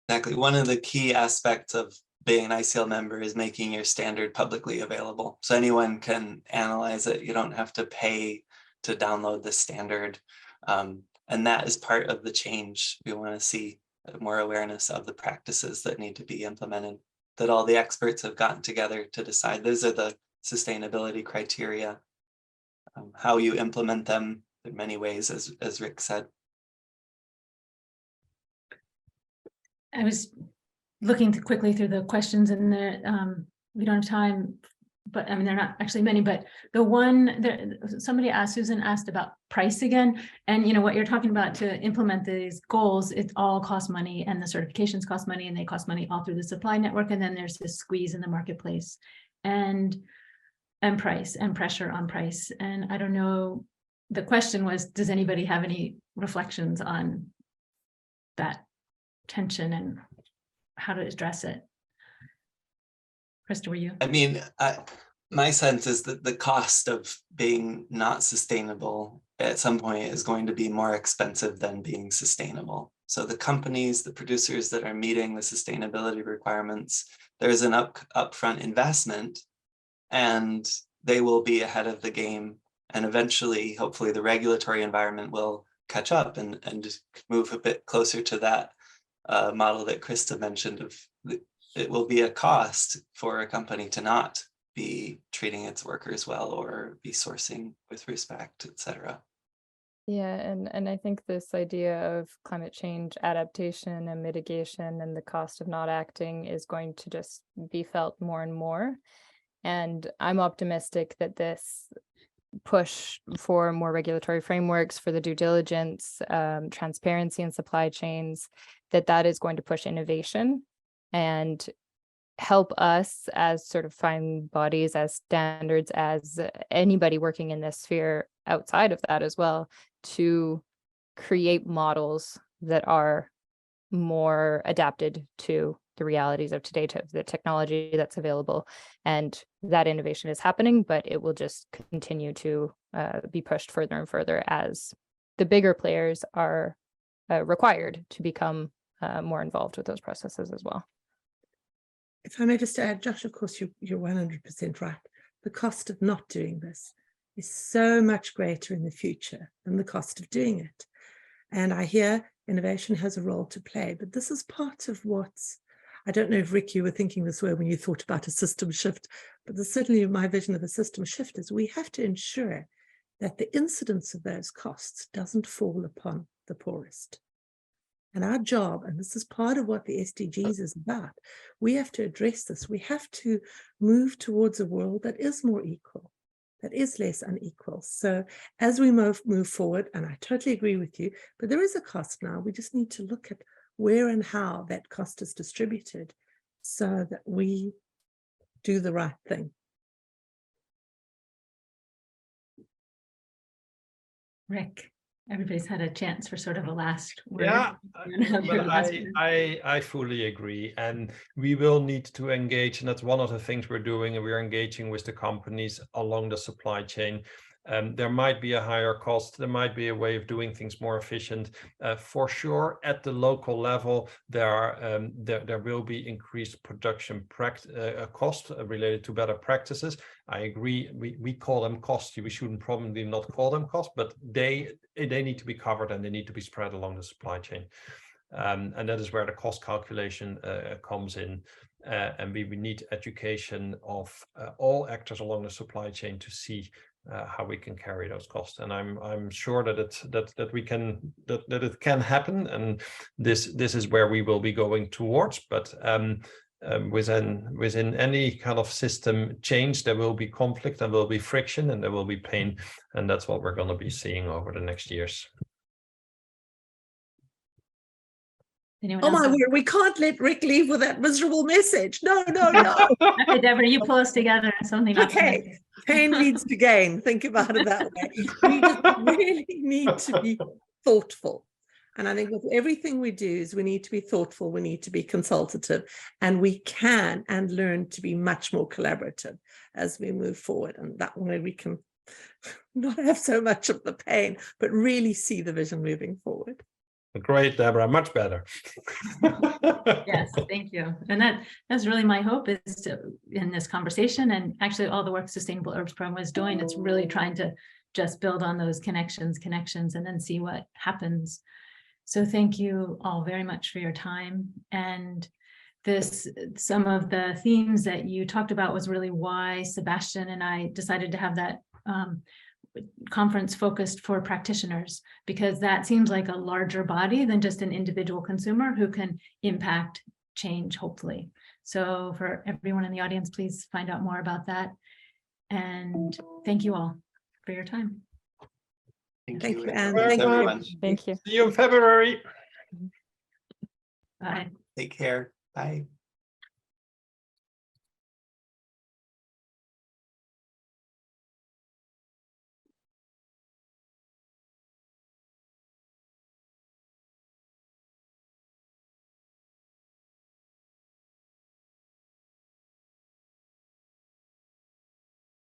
Exactly. One of the key aspects of being an ISEAL member is making your standard publicly available. So anyone can analyze it. You don't have to pay to download the standard. And that is part of the change. We want to see more awareness of the practices that need to be implemented, that all the experts have gotten together to decide those are the sustainability criteria. How you implement them in many ways, as Rick said. I was looking quickly through the questions, and we don't have time, but I mean, they're not actually many, but the one that somebody asked, Susan asked about price again. And you know what you're talking about, to implement these goals, it all costs money, and the certifications cost money, and they cost money all through the supply network. And then there's this squeeze in the marketplace and price and pressure on price. And I don't know, the question was, does anybody have any reflections on that tension and how to address it? Krista, were you? I mean, my sense is that the cost of being not sustainable at some point is going to be more expensive than being sustainable. So the companies, the producers that are meeting the sustainability requirements, there's an upfront investment, and they will be ahead of the game. And eventually, hopefully, the regulatory environment will catch up and move a bit closer to that model that Krista mentioned of it will be a cost for a company to not be treating its workers well or be sourcing with respect, etc. Yeah, and I think this idea of climate change adaptation and mitigation and the cost of not acting is going to just be felt more and more. And I'm optimistic that this push for more regulatory frameworks, for the due diligence, transparency in supply chains, that is going to push innovation and help us as certifying bodies, as standards, as anybody working in this sphere outside of that as well, to create models that are more adapted to the realities of today, to the technology that's available. And that innovation is happening, but it will just continue to be pushed further and further as the bigger players are required to become more involved with those processes as well. If I may just add, Josh, of course, you're 100% right. The cost of not doing this is so much greater in the future than the cost of doing it. And I hear innovation has a role to play, but this is part of what's, I don't know if, Rick, you were thinking this way when you thought about a system shift, but certainly my vision of a system shift is we have to ensure that the incidence of those costs doesn't fall upon the poorest. And our job, and this is part of what the SDGs is about, we have to address this. We have to move towards a world that is more equal, that is less unequal. So as we move forward, and I totally agree with you, but there is a cost now. We just need to look at where and how that cost is distributed so that we do the right thing. Rick, everybody's had a chance for sort of a last word. Yeah, well, I fully agree. And we will need to engage. And that's one of the things we're doing. And we're engaging with the companies along the supply chain. There might be a higher cost. There might be a way of doing things more efficient. For sure, at the local level, there will be increased production cost related to better practices. I agree. We call them costs. We shouldn't probably not call them costs, but they need to be covered and they need to be spread along the supply chain. And that is where the cost calculation comes in. And we need education of all actors along the supply chain to see how we can carry those costs. And I'm sure that it can happen, and this is where we will be going towards. But within any kind of system change, there will be conflict, there will be friction, and there will be pain, and that's what we're going to be seeing over the next years. Oh my word, we can't let Rick leave with that miserable message. No. Okay, Deborah, you pull us together on something. Okay, pain leads to gain. Think about it that way. We just really need to be thoughtful. And I think with everything we do is we need to be thoughtful, we need to be consultative, and we can and learn to be much more collaborative as we move forward. And that way we can not have so much of the pain, but really see the vision moving forward. Great, Deborah, much better. Yes, thank you. And that's really my hope is to, in this conversation, and actually all the work Sustainable Herbs Program was doing, it's really trying to just build on those connections, and then see what happens. So thank you all very much for your time. And some of the themes that you talked about was really why Sebastian and I decided to have that conference focused for practitioners, because that seems like a larger body than just an individual consumer who can impact change, hopefully. So for everyone in the audience, please find out more about that. And thank you all for your time. Thank you, and Anne. thanks, Thank you. everyone. Thank you. See you in February. Bye. Take care. Bye.